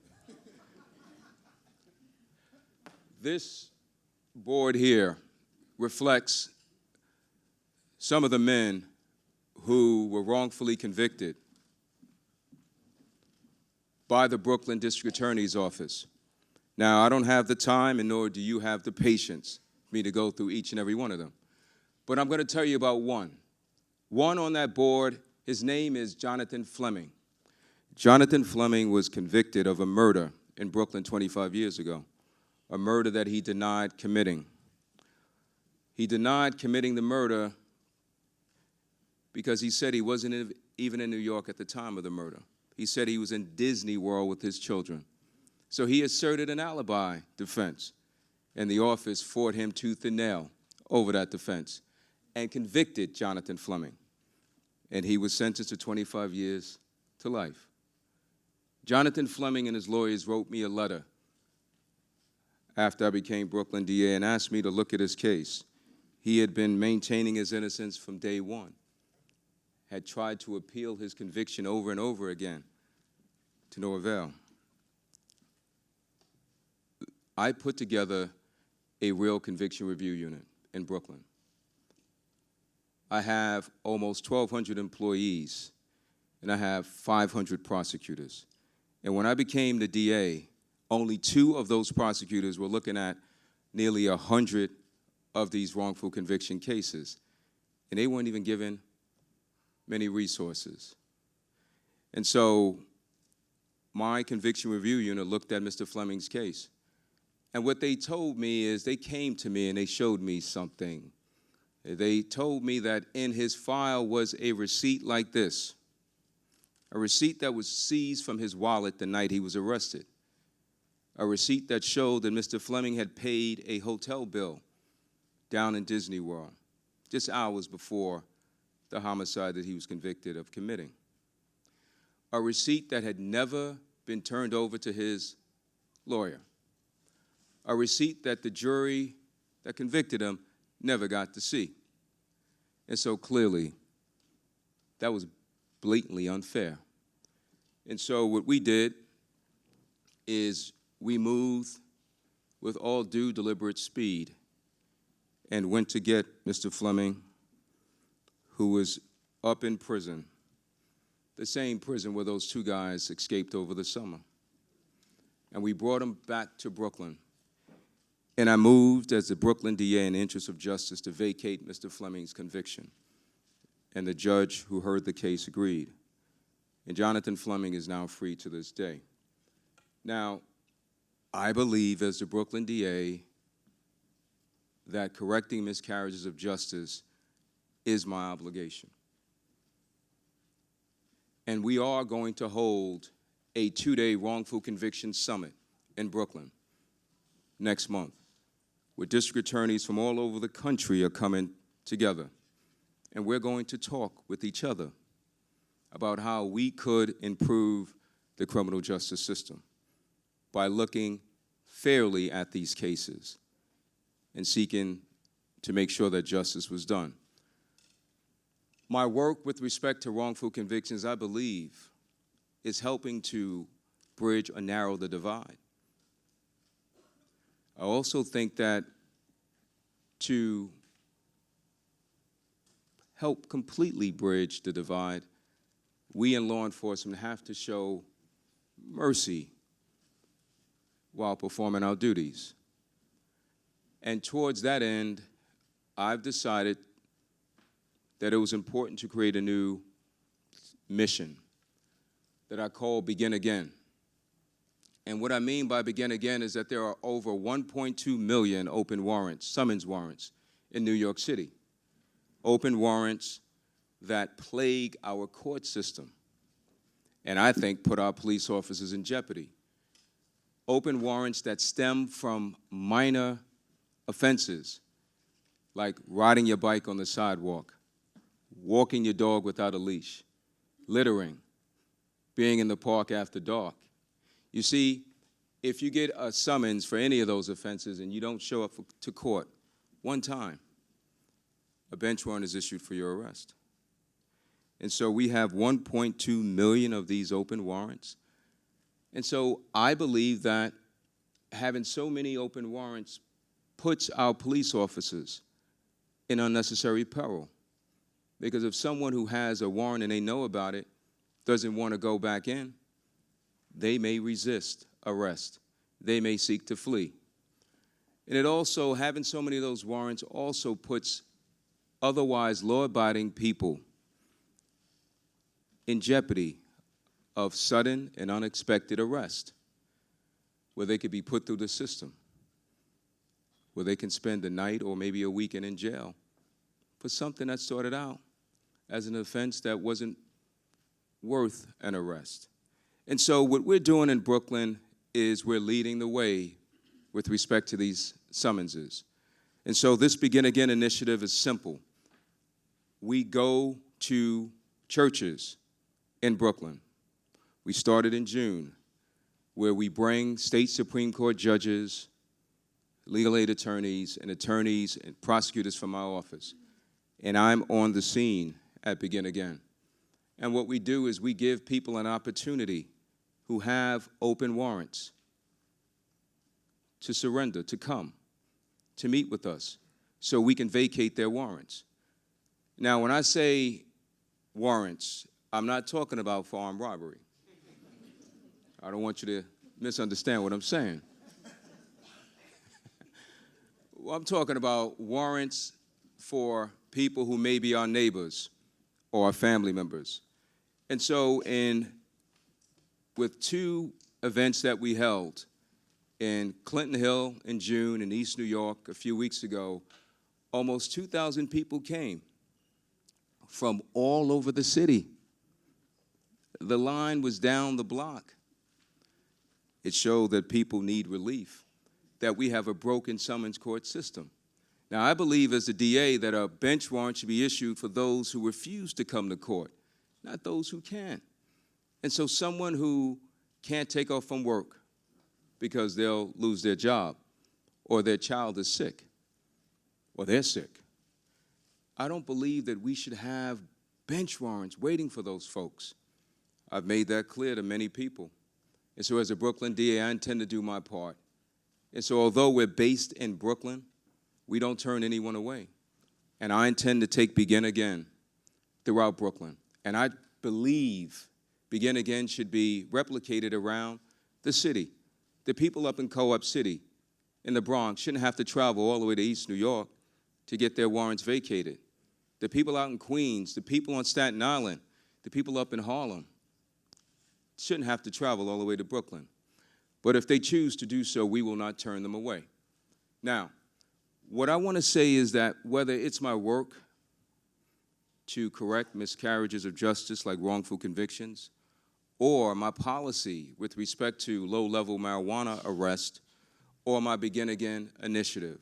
S3: This board here reflects some of the men who were wrongfully convicted by the Brooklyn District Attorney's Office. Now, I don't have the time, and nor do you have the patience for me to go through each and every one of them. But I'm going to tell you about one. One on that board, his name is Jonathan Fleming. Jonathan Fleming was convicted of a murder in Brooklyn 25 years ago, a murder that he denied committing. He denied committing the murder because he said he wasn't even in New York at the time of the murder. He said he was in Disney World with his children. So he asserted an alibi defense, and the office fought him tooth and nail over that defense and convicted Jonathan Fleming. And he was sentenced to 25 years to life. Jonathan Fleming and his lawyers wrote me a letter after I became Brooklyn DA and asked me to look at his case. He had been maintaining his innocence from day one, had tried to appeal his conviction over and over again, to no avail. I put together a real conviction review unit in Brooklyn. I have almost 1,200 employees, and I have 500 prosecutors. And when I became the DA, only 2 of those prosecutors were looking at nearly 100 of these wrongful conviction cases, and they weren't even given many resources. And so my conviction review unit looked at Mr. Fleming's case. And what they told me is they came to me and they showed me something. They told me that in his file was a receipt like this, a receipt that was seized from his wallet the night he was arrested, a receipt that showed that Mr. Fleming had paid a hotel bill down in Disney World just hours before the homicide that he was convicted of committing. A receipt that had never been turned over to his lawyer. A receipt that the jury that convicted him never got to see. And so clearly, that was blatantly unfair. And so what we did is we moved with all due deliberate speed and went to get Mr. Fleming, who was up in prison, the same prison where those two guys escaped over the summer. And we brought him back to Brooklyn. And I moved as the Brooklyn DA in the interest of justice to vacate Mr. Fleming's conviction. And the judge who heard the case agreed. And Jonathan Fleming is now free to this day. Now, I believe as the Brooklyn DA that correcting miscarriages of justice is my obligation. And we are going to hold a 2-day wrongful conviction summit in Brooklyn next month, where district attorneys from all over the country are coming together. And we're going to talk with each other about how we could improve the criminal justice system by looking fairly at these cases and seeking to make sure that justice was done. My work with respect to wrongful convictions, I believe, is helping to bridge or narrow the divide. I also think that to help completely bridge the divide, we in law enforcement have to show mercy while performing our duties. And towards that end, I've decided that it was important to create a new mission that I call Begin Again. And what I mean by Begin Again is that there are over 1.2 million open warrants, summons warrants, in New York City. Open warrants that plague our court system, and I think put our police officers in jeopardy. Open warrants that stem from minor offenses, like riding your bike on the sidewalk, walking your dog without a leash, littering, being in the park after dark. You see, if you get a summons for any of those offenses and you don't show up to court one time, a bench warrant is issued for your arrest. And so we have 1.2 million of these open warrants. And so I believe that having so many open warrants puts our police officers in unnecessary peril. Because if someone who has a warrant and they know about it doesn't want to go back in, they may resist arrest. They may seek to flee. And it also, having so many of those warrants also puts otherwise law-abiding people in jeopardy of sudden and unexpected arrest, where they could be put through the system, where they can spend a night or maybe a weekend in jail for something that started out as an offense that wasn't worth an arrest. And so what we're doing in Brooklyn is we're leading the way with respect to these summonses. And so this Begin Again initiative is simple. We go to churches in Brooklyn. We started in June, where we bring state Supreme Court judges, legal aid attorneys, and prosecutors from our office. And I'm on the scene at Begin Again. And what we do is we give people an opportunity who have open warrants to surrender, to come, to meet with us, so we can vacate their warrants. Now, when I say warrants, I'm not talking about for armed robbery. I don't want you to misunderstand what I'm saying. Well, I'm talking about warrants for people who may be our neighbors or our family members. And so with two events that we held in Clinton Hill in June in East New York a few weeks ago, almost 2,000 people came from all over the city. The line was down the block. It showed that people need relief, that we have a broken summons court system. Now, I believe as the DA that a bench warrant should be issued for those who refuse to come to court, not those who can. And so someone who can't take off from work because they'll lose their job, or their child is sick, or they're sick, I don't believe that we should have bench warrants waiting for those folks. I've made that clear to many people. And so as a Brooklyn DA, I intend to do my part. And so although we're based in Brooklyn, we don't turn anyone away. And I intend to take Begin Again throughout Brooklyn. And I believe Begin Again should be replicated around the city. The people up in Co-op City, in the Bronx, shouldn't have to travel all the way to East New York to get their warrants vacated. The people out in Queens, the people on Staten Island, the people up in Harlem shouldn't have to travel all the way to Brooklyn. But if they choose to do so, we will not turn them away. Now, what I want to say is that whether it's my work to correct miscarriages of justice like wrongful convictions, or my policy with respect to low-level marijuana arrest, or my Begin Again initiative,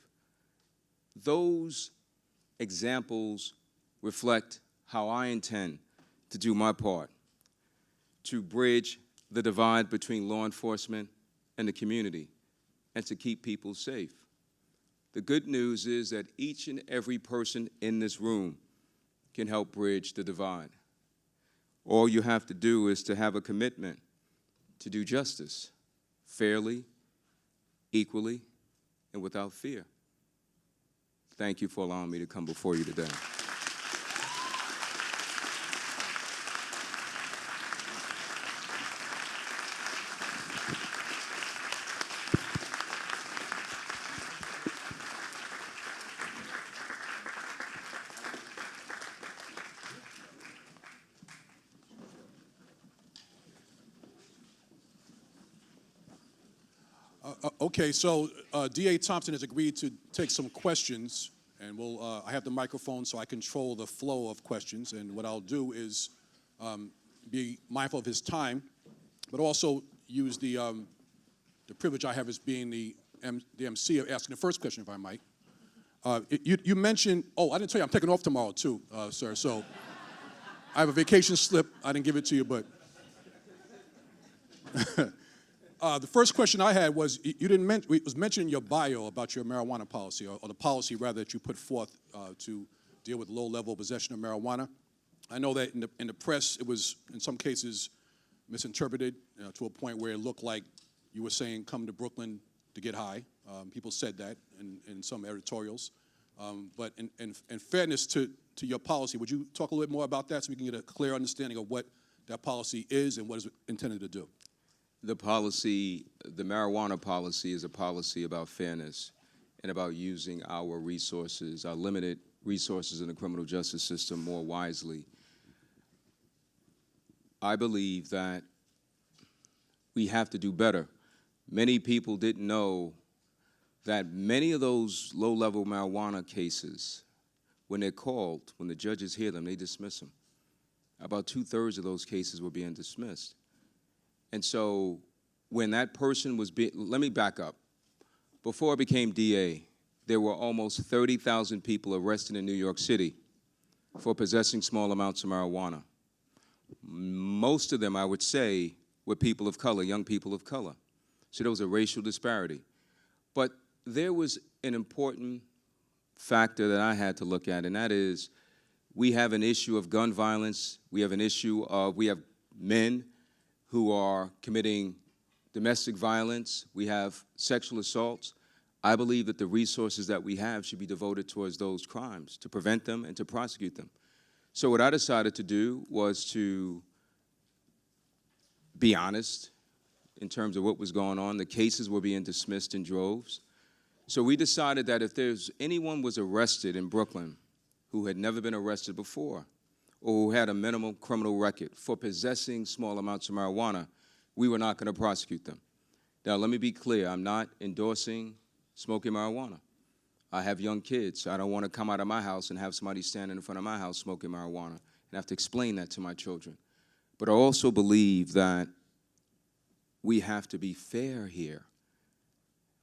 S3: those examples reflect how I intend to do my part to bridge the divide between law enforcement and the community and to keep people safe. The good news is that each and every person in this room can help bridge the divide. All you have to do is to have a commitment to do justice fairly, equally, and without fear. Thank you for allowing me to come before you today.
S1: Okay, so DA Thompson has agreed to take some questions, and I have the microphone so I control the flow of questions, and what I'll do is be mindful of his time, but also use the privilege I have as being the MC of asking the first question, if I might. You mentioned, I didn't tell you I'm taking off tomorrow too, sir, so I have a vacation slip. I didn't give it to you, but the first question I had was, you didn't mention, it was mentioned in your bio about your marijuana policy, or the policy rather that you put forth to deal with low-level possession of marijuana. I know that in the press it was in some cases misinterpreted to a point where it looked like you were saying come to Brooklyn to get high. People said that in some editorials. But in fairness to your policy, would you talk a little bit more about that so we can get a clear understanding of what that policy is and what it's intended to do?
S3: The policy, the marijuana policy, is a policy about fairness and about using our resources, our limited resources in the criminal justice system more wisely. I believe that we have to do better. Many people didn't know that many of those low-level marijuana cases, when they're called, when the judges hear them, they dismiss them. About 2/3 of those cases were being dismissed. And so when that person was let me back up. Before I became DA, there were almost 30,000 people arrested in New York City for possessing small amounts of marijuana. Most of them, I would say, were people of color, young people of color. So there was a racial disparity. But there was an important factor that I had to look at, and that is we have an issue of gun violence. We have an issue of, we have men who are committing domestic violence. We have sexual assaults. I believe that the resources that we have should be devoted towards those crimes, to prevent them and to prosecute them. So what I decided to do was to be honest in terms of what was going on. The cases were being dismissed in droves. So we decided that if anyone was arrested in Brooklyn who had never been arrested before, or who had a minimal criminal record for possessing small amounts of marijuana, we were not going to prosecute them. Now, let me be clear. I'm not endorsing smoking marijuana. I have young kids. I don't want to come out of my house and have somebody standing in front of my house smoking marijuana and have to explain that to my children. But I also believe that we have to be fair here.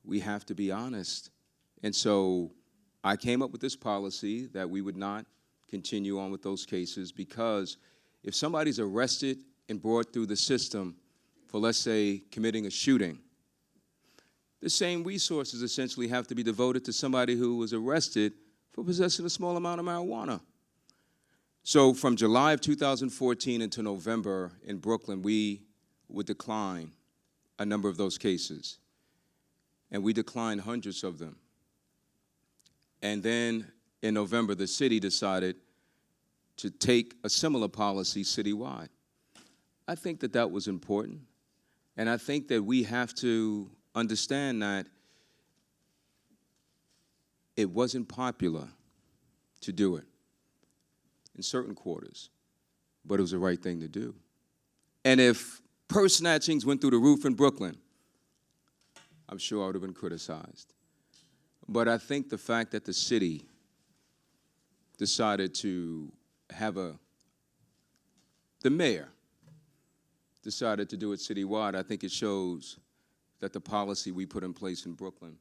S3: We have to be honest. And so I came up with this policy that we would not continue on with those cases, because if somebody's arrested and brought through the system for, let's say, committing a shooting, the same resources essentially have to be devoted to somebody who was arrested for possessing a small amount of marijuana. So from July of 2014 until November in Brooklyn, we would decline a number of those cases, and we declined hundreds of them. And then in November, the city decided to take a similar policy citywide. I think that that was important, and I think that we have to understand that it wasn't popular to do it in certain quarters, but it was the right thing to do. And if purse snatchings went through the roof in Brooklyn, I'm sure I would have been criticized. But I think the fact that the city decided to have the mayor decided to do it citywide, I think it shows that the policy we put in place in Brooklyn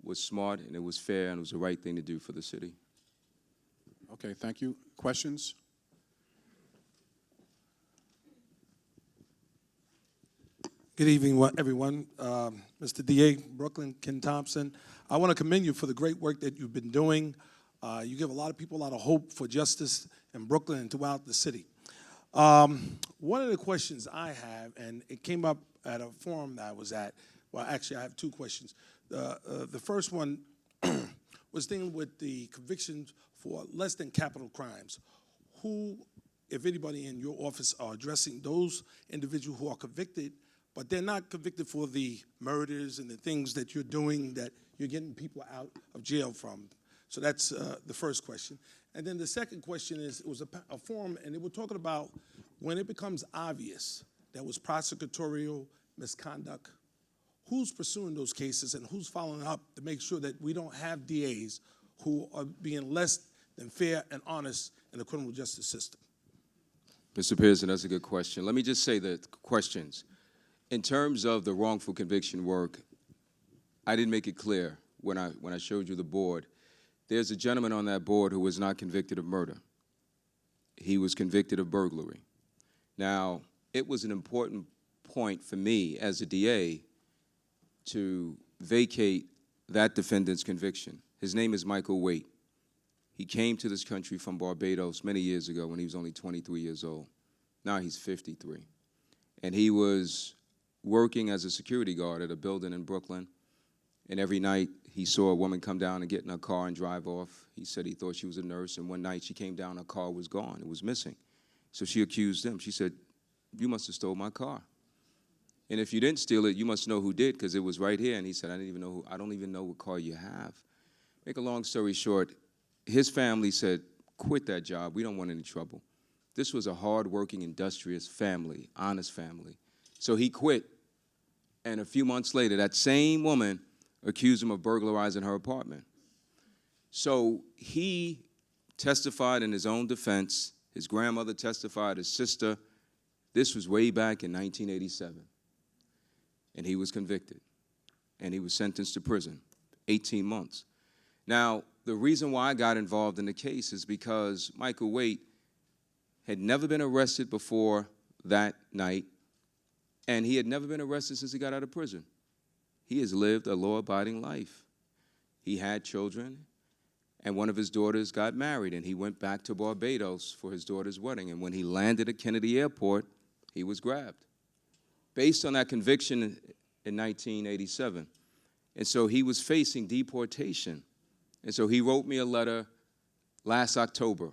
S3: was smart and it was fair and it was the right thing to do for the city.
S1: Okay, thank you. Questions?
S4: Good evening, everyone. Mr. DA, Brooklyn, Ken Thompson. I want to commend you for the great work that you've been doing. You give a lot of people a lot of hope for justice in Brooklyn and throughout the city. One of the questions I have, and it came up at a forum that I was at, well, actually, I have two questions. The first one was dealing with the convictions for less than capital crimes. Who, if anybody in your office, are addressing those individuals who are convicted, but they're not convicted for the murders and the things that you're doing that you're getting people out of jail from? So that's the first question. And then the second question is, it was a forum, and they were talking about when it becomes obvious there was prosecutorial misconduct, who's pursuing those cases and who's following up to make sure that we don't have DAs who are being less than fair and honest in the criminal justice system?
S3: Mr. Pearson, that's a good question. Let me just say the questions. In terms of the wrongful conviction work, I didn't make it clear when I showed you the board. There's a gentleman on that board who was not convicted of murder. He was convicted of burglary. Now, it was an important point for me as a DA to vacate that defendant's conviction. His name is Michael Waite. He came to this country from Barbados many years ago when he was only 23 years old. Now he's 53. And he was working as a security guard at a building in Brooklyn. And every night he saw a woman come down and get in her car and drive off. He said he thought she was a nurse. And one night she came down, her car was gone. It was missing. So she accused him. She said, "You must have stole my car. And if you didn't steal it, you must know who did, because it was right here." And he said, I don't even know what car you have. Make a long story short, his family said, "Quit that job. We don't want any trouble." This was a hard-working, industrious family, honest family. So he quit. And a few months later, that same woman accused him of burglarizing her apartment. So he testified in his own defense. His grandmother testified, his sister. This was way back in 1987. And he was convicted. And he was sentenced to prison, 18 months. Now, the reason why I got involved in the case is because Michael Waite had never been arrested before that night, and he had never been arrested since he got out of prison. He has lived a law-abiding life. He had children, and one of his daughters got married, and he went back to Barbados for his daughter's wedding. And when he landed at Kennedy Airport, he was grabbed, based on that conviction in 1987. And so he was facing deportation. And so he wrote me a letter last October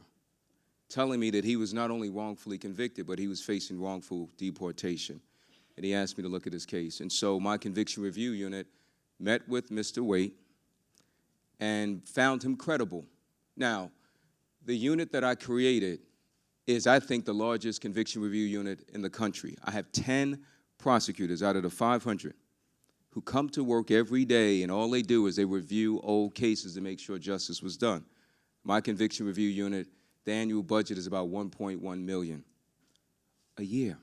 S3: telling me that he was not only wrongfully convicted, but he was facing wrongful deportation. And he asked me to look at his case. And so my conviction review unit met with Mr. Waite and found him credible. Now, the unit that I created is, I think, the largest conviction review unit in the country. I have 10 prosecutors out of the 500 who come to work every day, and all they do is they review old cases to make sure justice was done. My conviction review unit, the annual budget is about $1.1 million a year.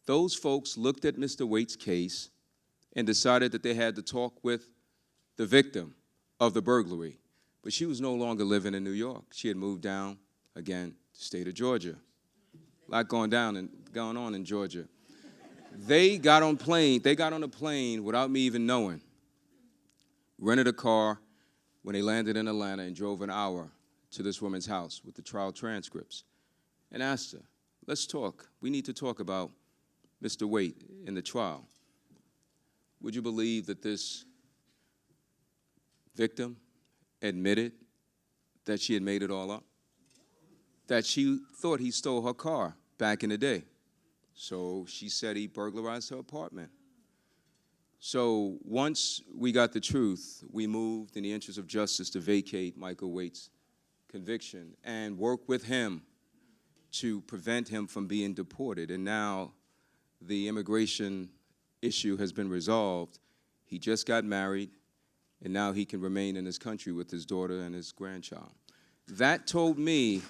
S3: Those folks looked at Mr. Waite's case and decided that they had to talk with the victim of the burglary. But she was no longer living in New York. She had moved down, again, to the state of Georgia. A lot going on in Georgia. They got on a plane without me even knowing, rented a car when they landed in Atlanta, and drove an hour to this woman's house with the trial transcripts and asked her, "Let's talk. We need to talk about Mr. Waite in the trial." would you believe that this victim admitted that she had made it all up? That she thought he stole her car back in the day. So she said he burglarized her apartment. So once we got the truth, we moved in the interest of justice to vacate Michael Waite's conviction and work with him to prevent him from being deported. And now the immigration issue has been resolved. He just got married, and now he can remain in this country with his daughter and his grandchild. That told me,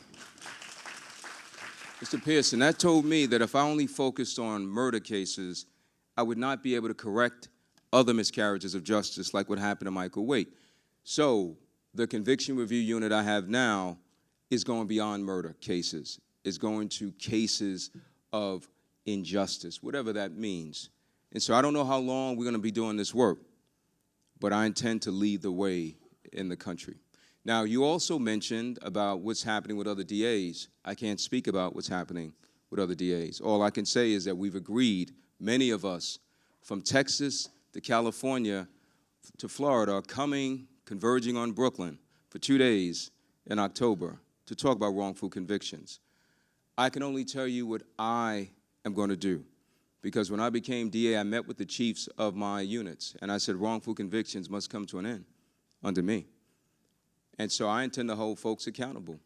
S3: Mr. Pearson, that told me that if I only focused on murder cases, I would not be able to correct other miscarriages of justice like what happened to Michael Waite. So the conviction review unit I have now is going beyond murder cases. It's going to cases of injustice, whatever that means. And so I don't know how long we're going to be doing this work, but I intend to lead the way in the country. Now, you also mentioned about what's happening with other DAs. I can't speak about what's happening with other DAs. All I can say is that we've agreed, many of us, from Texas to California to Florida, are coming, converging on Brooklyn for 2 days in October to talk about wrongful convictions. I can only tell you what I am going to do, because when I became DA, I met with the chiefs of my units, and I said wrongful convictions must come to an end under me. And so I intend to hold folks accountable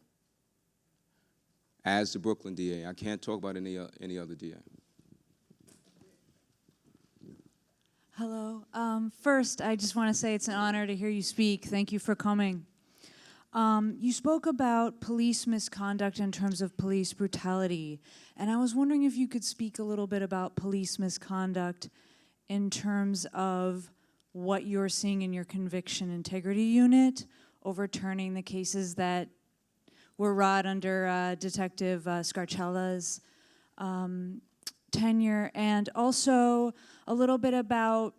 S3: as the Brooklyn DA. I can't talk about any other DA.
S5: Hello. First, I just want to say it's an honor to hear you speak. Thank you for coming. You spoke about police misconduct in terms of police brutality, and I was wondering if you could speak a little bit about police misconduct in terms of what you're seeing in your conviction integrity unit, overturning the cases that were wrought under Detective Scarcella's tenure, and also a little bit about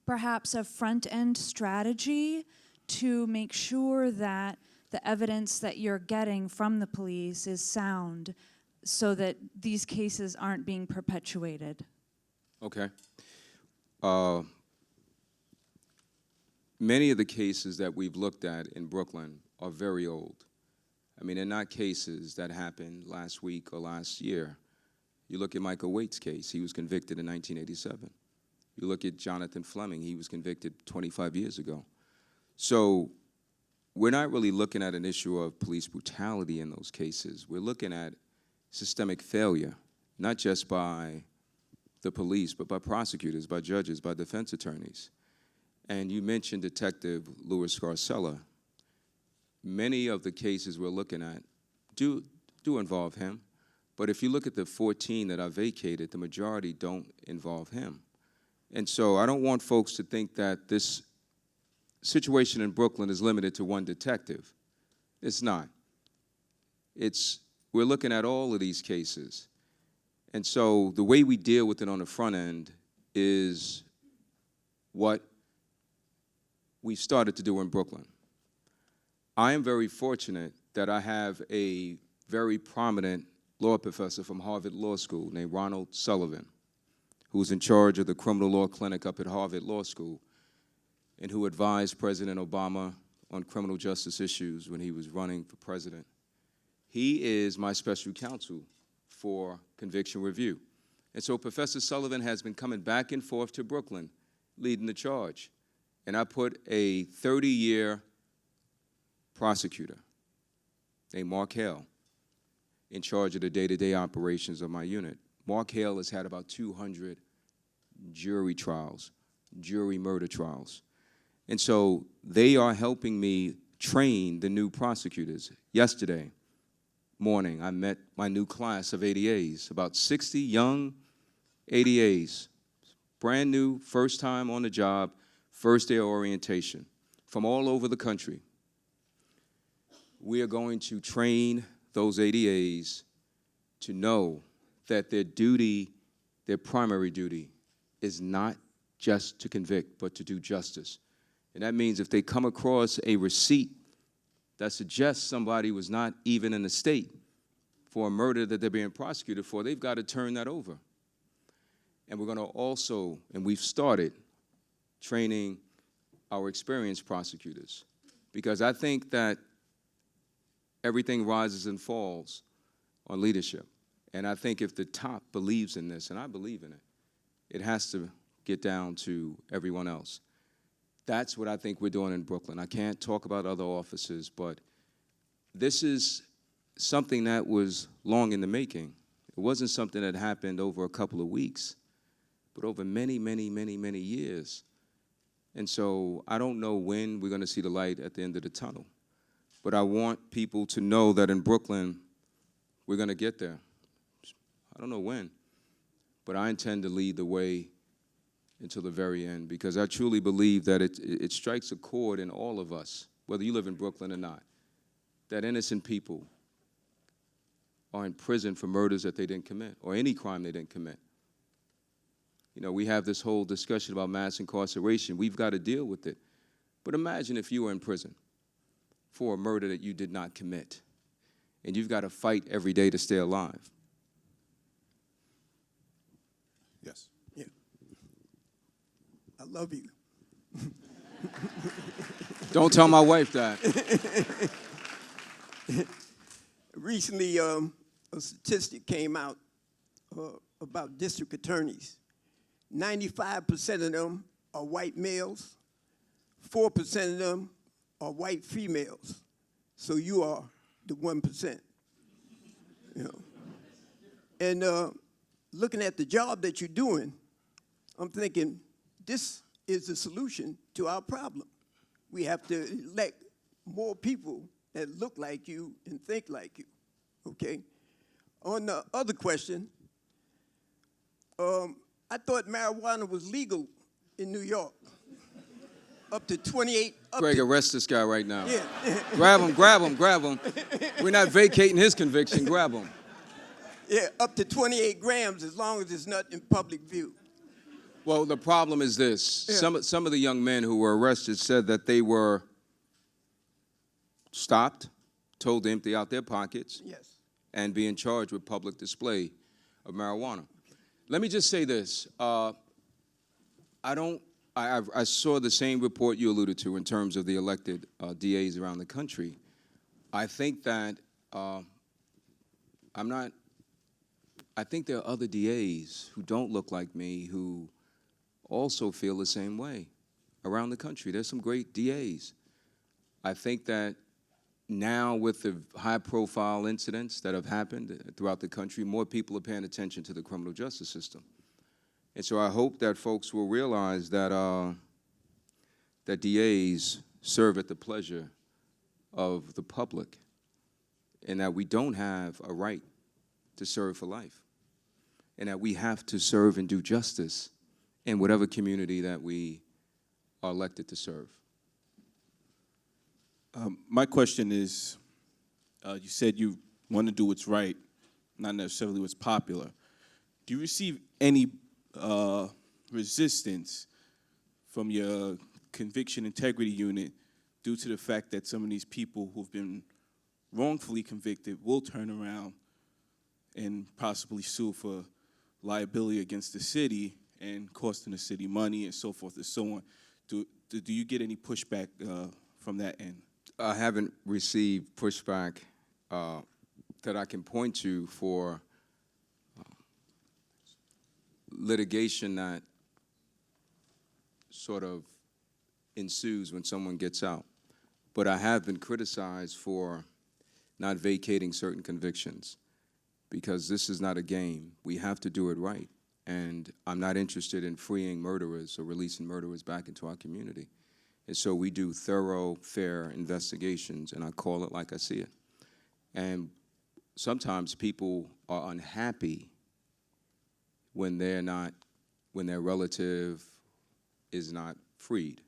S5: perhaps a front-end strategy to make sure that the evidence that you're getting from the police is sound so that these cases aren't being perpetuated.
S3: Okay. Many of the cases that we've looked at in Brooklyn are very old. I mean, they're not cases that happened last week or last year. You look at Michael Waite's case, he was convicted in 1987. You look at Jonathan Fleming, he was convicted 25 years ago. So we're not really looking at an issue of police brutality in those cases. We're looking at systemic failure, not just by the police, but by prosecutors, by judges, by defense attorneys. And you mentioned Detective Louis Scarcella. Many of the cases we're looking at do involve him, but if you look at the 14 that I vacated, the majority don't involve him. And so I don't want folks to think that this situation in Brooklyn is limited to one detective. It's not. We're looking at all of these cases. And so the way we deal with it on the front end is what we started to do in Brooklyn. I am very fortunate that I have a very prominent law professor from Harvard Law School named Ronald Sullivan, who's in charge of the criminal law clinic up at Harvard Law School and who advised President Obama on criminal justice issues when he was running for president. He is my special counsel for conviction review. And so Professor Sullivan has been coming back and forth to Brooklyn, leading the charge. And I put a 30-year prosecutor named Mark Hale in charge of the day-to-day operations of my unit. Mark Hale has had about 200 jury trials, jury murder trials. And so they are helping me train the new prosecutors. Yesterday morning, I met my new class of ADAs, about 60 young ADAs, brand new, first time on the job, first day of orientation, from all over the country. We are going to train those ADAs to know that their duty, their primary duty, is not just to convict, but to do justice. And that means if they come across a receipt that suggests somebody was not even in the state for a murder that they're being prosecuted for, they've got to turn that over. And we're going to also, and we've started, training our experienced prosecutors, because I think that everything rises and falls on leadership. And I think if the top believes in this, and I believe in it, it has to get down to everyone else. That's what I think we're doing in Brooklyn. I can't talk about other offices, but this is something that was long in the making. It wasn't something that happened over a couple of weeks, but over many, many, many, many years. And so I don't know when we're going to see the light at the end of the tunnel, but I want people to know that in Brooklyn, we're going to get there. I don't know when, but I intend to lead the way until the very end, because I truly believe that it strikes a chord in all of us, whether you live in Brooklyn or not, that innocent people are in prison for murders that they didn't commit, or any crime they didn't commit. You know, we have this whole discussion about mass incarceration. We've got to deal with it. But imagine if you were in prison for a murder that you did not commit, and you've got to fight every day to stay alive.
S1: Yes.
S6: Yeah. I love you.
S3: Don't tell my wife that.
S6: Recently, a statistic came out about district attorneys. 95% of them are white males. 4% of them are white females. So you are the 1%. You know. And looking at the job that you're doing, I'm thinking this is the solution to our problem. We have to elect more people that look like you and think like you, okay? On the other question, I thought marijuana was legal in New York. Up to 28.
S3: Greg, arrest this guy right now.
S6: Yeah.
S3: Grab him, grab him, grab him. We're not vacating his conviction, grab him.
S6: Yeah, up to 28 grams as long as it's not in public view.
S3: Well, the problem is this.
S6: Yeah.
S3: Some of the young men who were arrested said that they were stopped, told to empty out their pockets,
S6: Yes.
S3: and being charged with public display of marijuana. Let me just say this. I saw the same report you alluded to in terms of the elected DAs around the country. I think that I think there are other DAs who don't look like me who also feel the same way around the country. There's some great DAs. I think that now with the high-profile incidents that have happened throughout the country, more people are paying attention to the criminal justice system. And so I hope that folks will realize that, that DAs serve at the pleasure of the public, and that we don't have a right to serve for life, and that we have to serve and do justice in whatever community that we are elected to serve.
S7: My question is, you said you want to do what's right, not necessarily what's popular. Do you receive any resistance from your conviction integrity unit due to the fact that some of these people who've been wrongfully convicted will turn around and possibly sue for liability against the city and costing the city money and so forth and so on? Do you get any pushback from that end?
S3: I haven't received pushback that I can point to for litigation that sort of ensues when someone gets out. But I have been criticized for not vacating certain convictions, because this is not a game. We have to do it right. And I'm not interested in freeing murderers or releasing murderers back into our community. And so we do thorough, fair investigations, and I call it like I see it. And sometimes people are unhappy when their relative is not freed.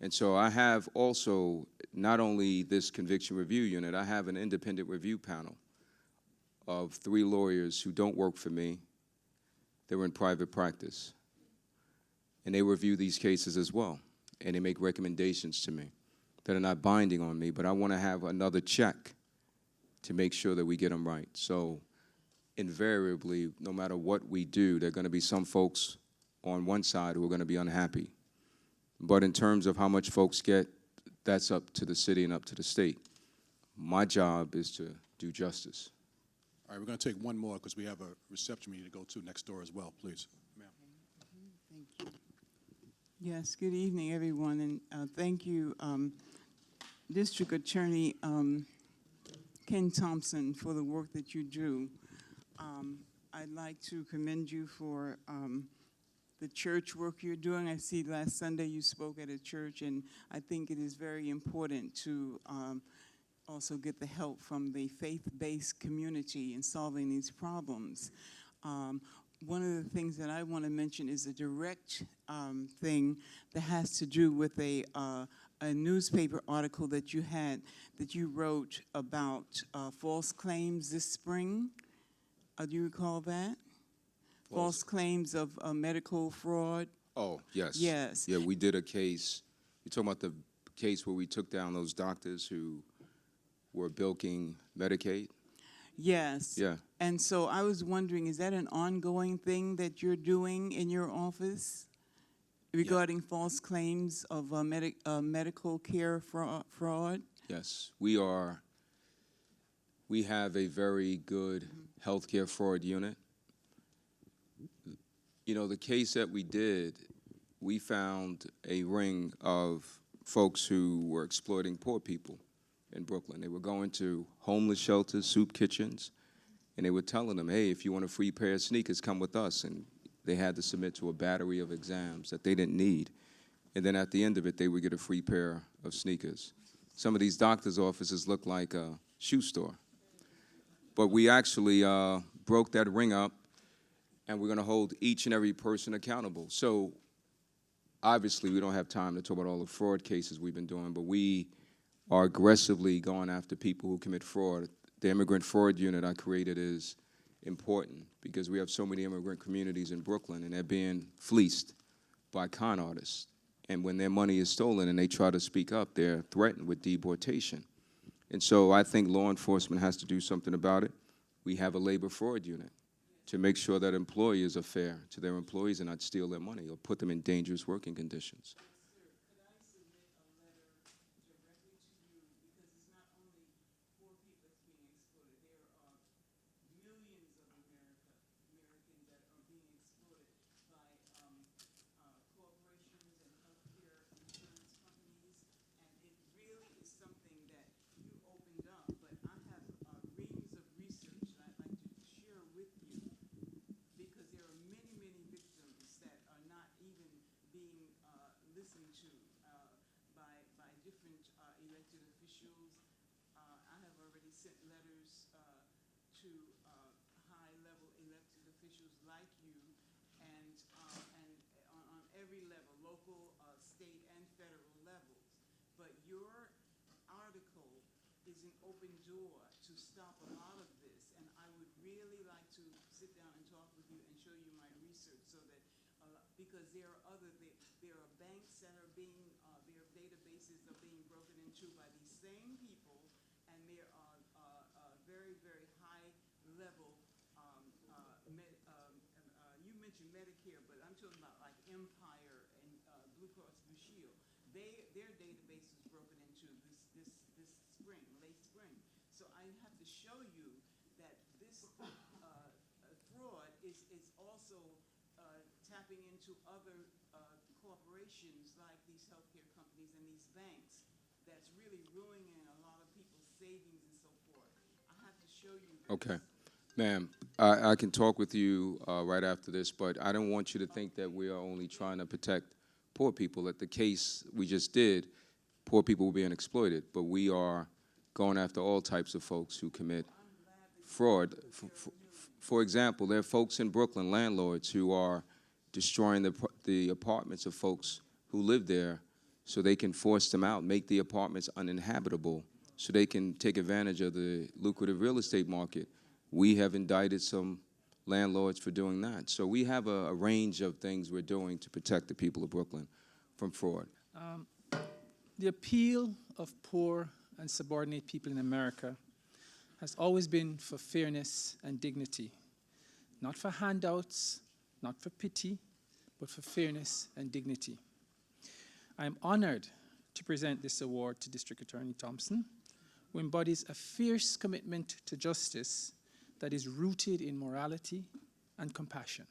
S3: And so I have also, not only this conviction review unit, I have an independent review panel of 3 lawyers who don't work for me. They're in private practice. And they review these cases as well. And they make recommendations to me that are not binding on me, but I want to have another check to make sure that we get them right. So invariably, no matter what we do, there are going to be some folks on one side who are going to be unhappy. But in terms of how much folks get, that's up to the city and up to the state. My job is to do justice.
S1: All right, we're going to take one more because we have a reception meeting to go to next door as well, please. Ma'am.
S8: Thank you. Yes, good evening, everyone, and thank you, District Attorney Ken Thompson, for the work that you do. I'd like to commend you for the church work you're doing. I see last Sunday you spoke at a church, and I think it is very important to also get the help from the faith-based community in solving these problems. One of the things that I want to mention is a direct thing that has to do with a newspaper article that you wrote about false claims this spring. Do you recall that? False claims of medical fraud.
S3: Oh, yes.
S8: Yes.
S3: Yeah, we did a case. You're talking about the case where we took down those doctors who were bilking Medicaid?
S8: Yes.
S3: Yeah.
S8: And so I was wondering, is that an ongoing thing that you're doing in your office regarding false claims of medical care fraud?
S3: Yes, we have a very good healthcare fraud unit. You know, the case that we did, we found a ring of folks who were exploiting poor people in Brooklyn. They were going to homeless shelters, soup kitchens, and they were telling them, hey, if you want a free pair of sneakers, come with us. And they had to submit to a battery of exams that they didn't need. And then at the end of it, they would get a free pair of sneakers. Some of these doctors' offices look like a shoe store. But we actually broke that ring up, and we're going to hold each and every person accountable. So obviously, we don't have time to talk about all the fraud cases we've been doing, but we are aggressively going after people who commit fraud. The immigrant fraud unit I created is important because we have so many immigrant communities in Brooklyn, and they're being fleeced by con artists. And when their money is stolen and they try to speak up, they're threatened with deportation. And so I think law enforcement has to do something about it. We have a labor fraud unit to make sure that employers are fair to their employees and not steal their money or put them in dangerous working conditions.
S8: Open door to stop a lot of this, and I would really like to sit down and talk with you and show you my research, so that because there are banks that are being their databases are being broken into by these same people, and there are very, very high level. You mentioned Medicare, but I'm talking about like Empire and Blue Cross Blue Shield. Their database was broken into this spring, late spring. So I have to show you that this fraud is also tapping into other corporations like these healthcare companies and these banks that's really ruining a lot of people's savings and so forth. I have to show you this.
S3: Okay. Ma'am, I can talk with you right after this, but I don't want you to think that we are only trying to protect poor people. At the case we just did, poor people were being exploited, but we are going after all types of folks who commit fraud. For example, there are folks in Brooklyn, landlords, who are destroying the apartments of folks who live there so they can force them out, make the apartments uninhabitable so they can take advantage of the lucrative real estate market. We have indicted some landlords for doing that. So we have a range of things we're doing to protect the people of Brooklyn from fraud.
S9: The appeal of poor and subordinate people in America has always been for fairness and dignity, not for handouts, not for pity, but for fairness and dignity. I'm honored to present this award to District Attorney Thompson, who embodies a fierce commitment to justice that is rooted in morality and compassion.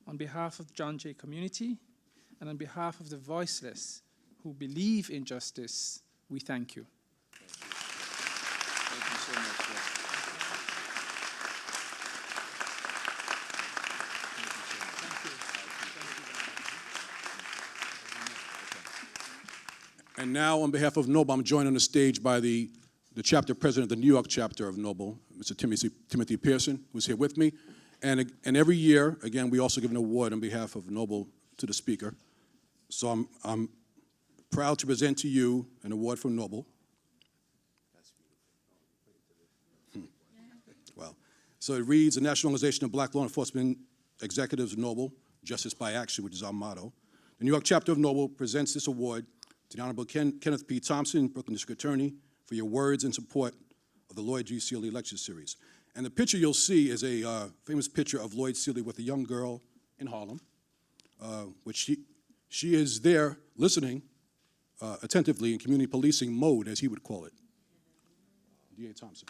S9: On behalf of the John Jay community and on behalf of the voiceless who believe in justice, we thank you.
S3: Thank you so much.
S1: And now, on behalf of Noble, I'm joined on the stage by the chapter president of the New York chapter of Noble, Mr. Timothy Pearson, who's here with me. And every year, again, we also give an award on behalf of Noble to the speaker. So I'm proud to present to you an award from Noble. Well, so it reads, the National Organization of Black Law Enforcement Executives of Noble, Justice by Action, which is our motto. The New York chapter of Noble presents this award to the Honorable Kenneth P. Thompson, Brooklyn District Attorney, for your words in support of the Lloyd G. Seeley Lecture Series. And the picture you'll see is a famous picture of Lloyd Seeley with a young girl in Harlem, which she is there listening attentively in community policing mode, as he would call it. D.A. Thompson.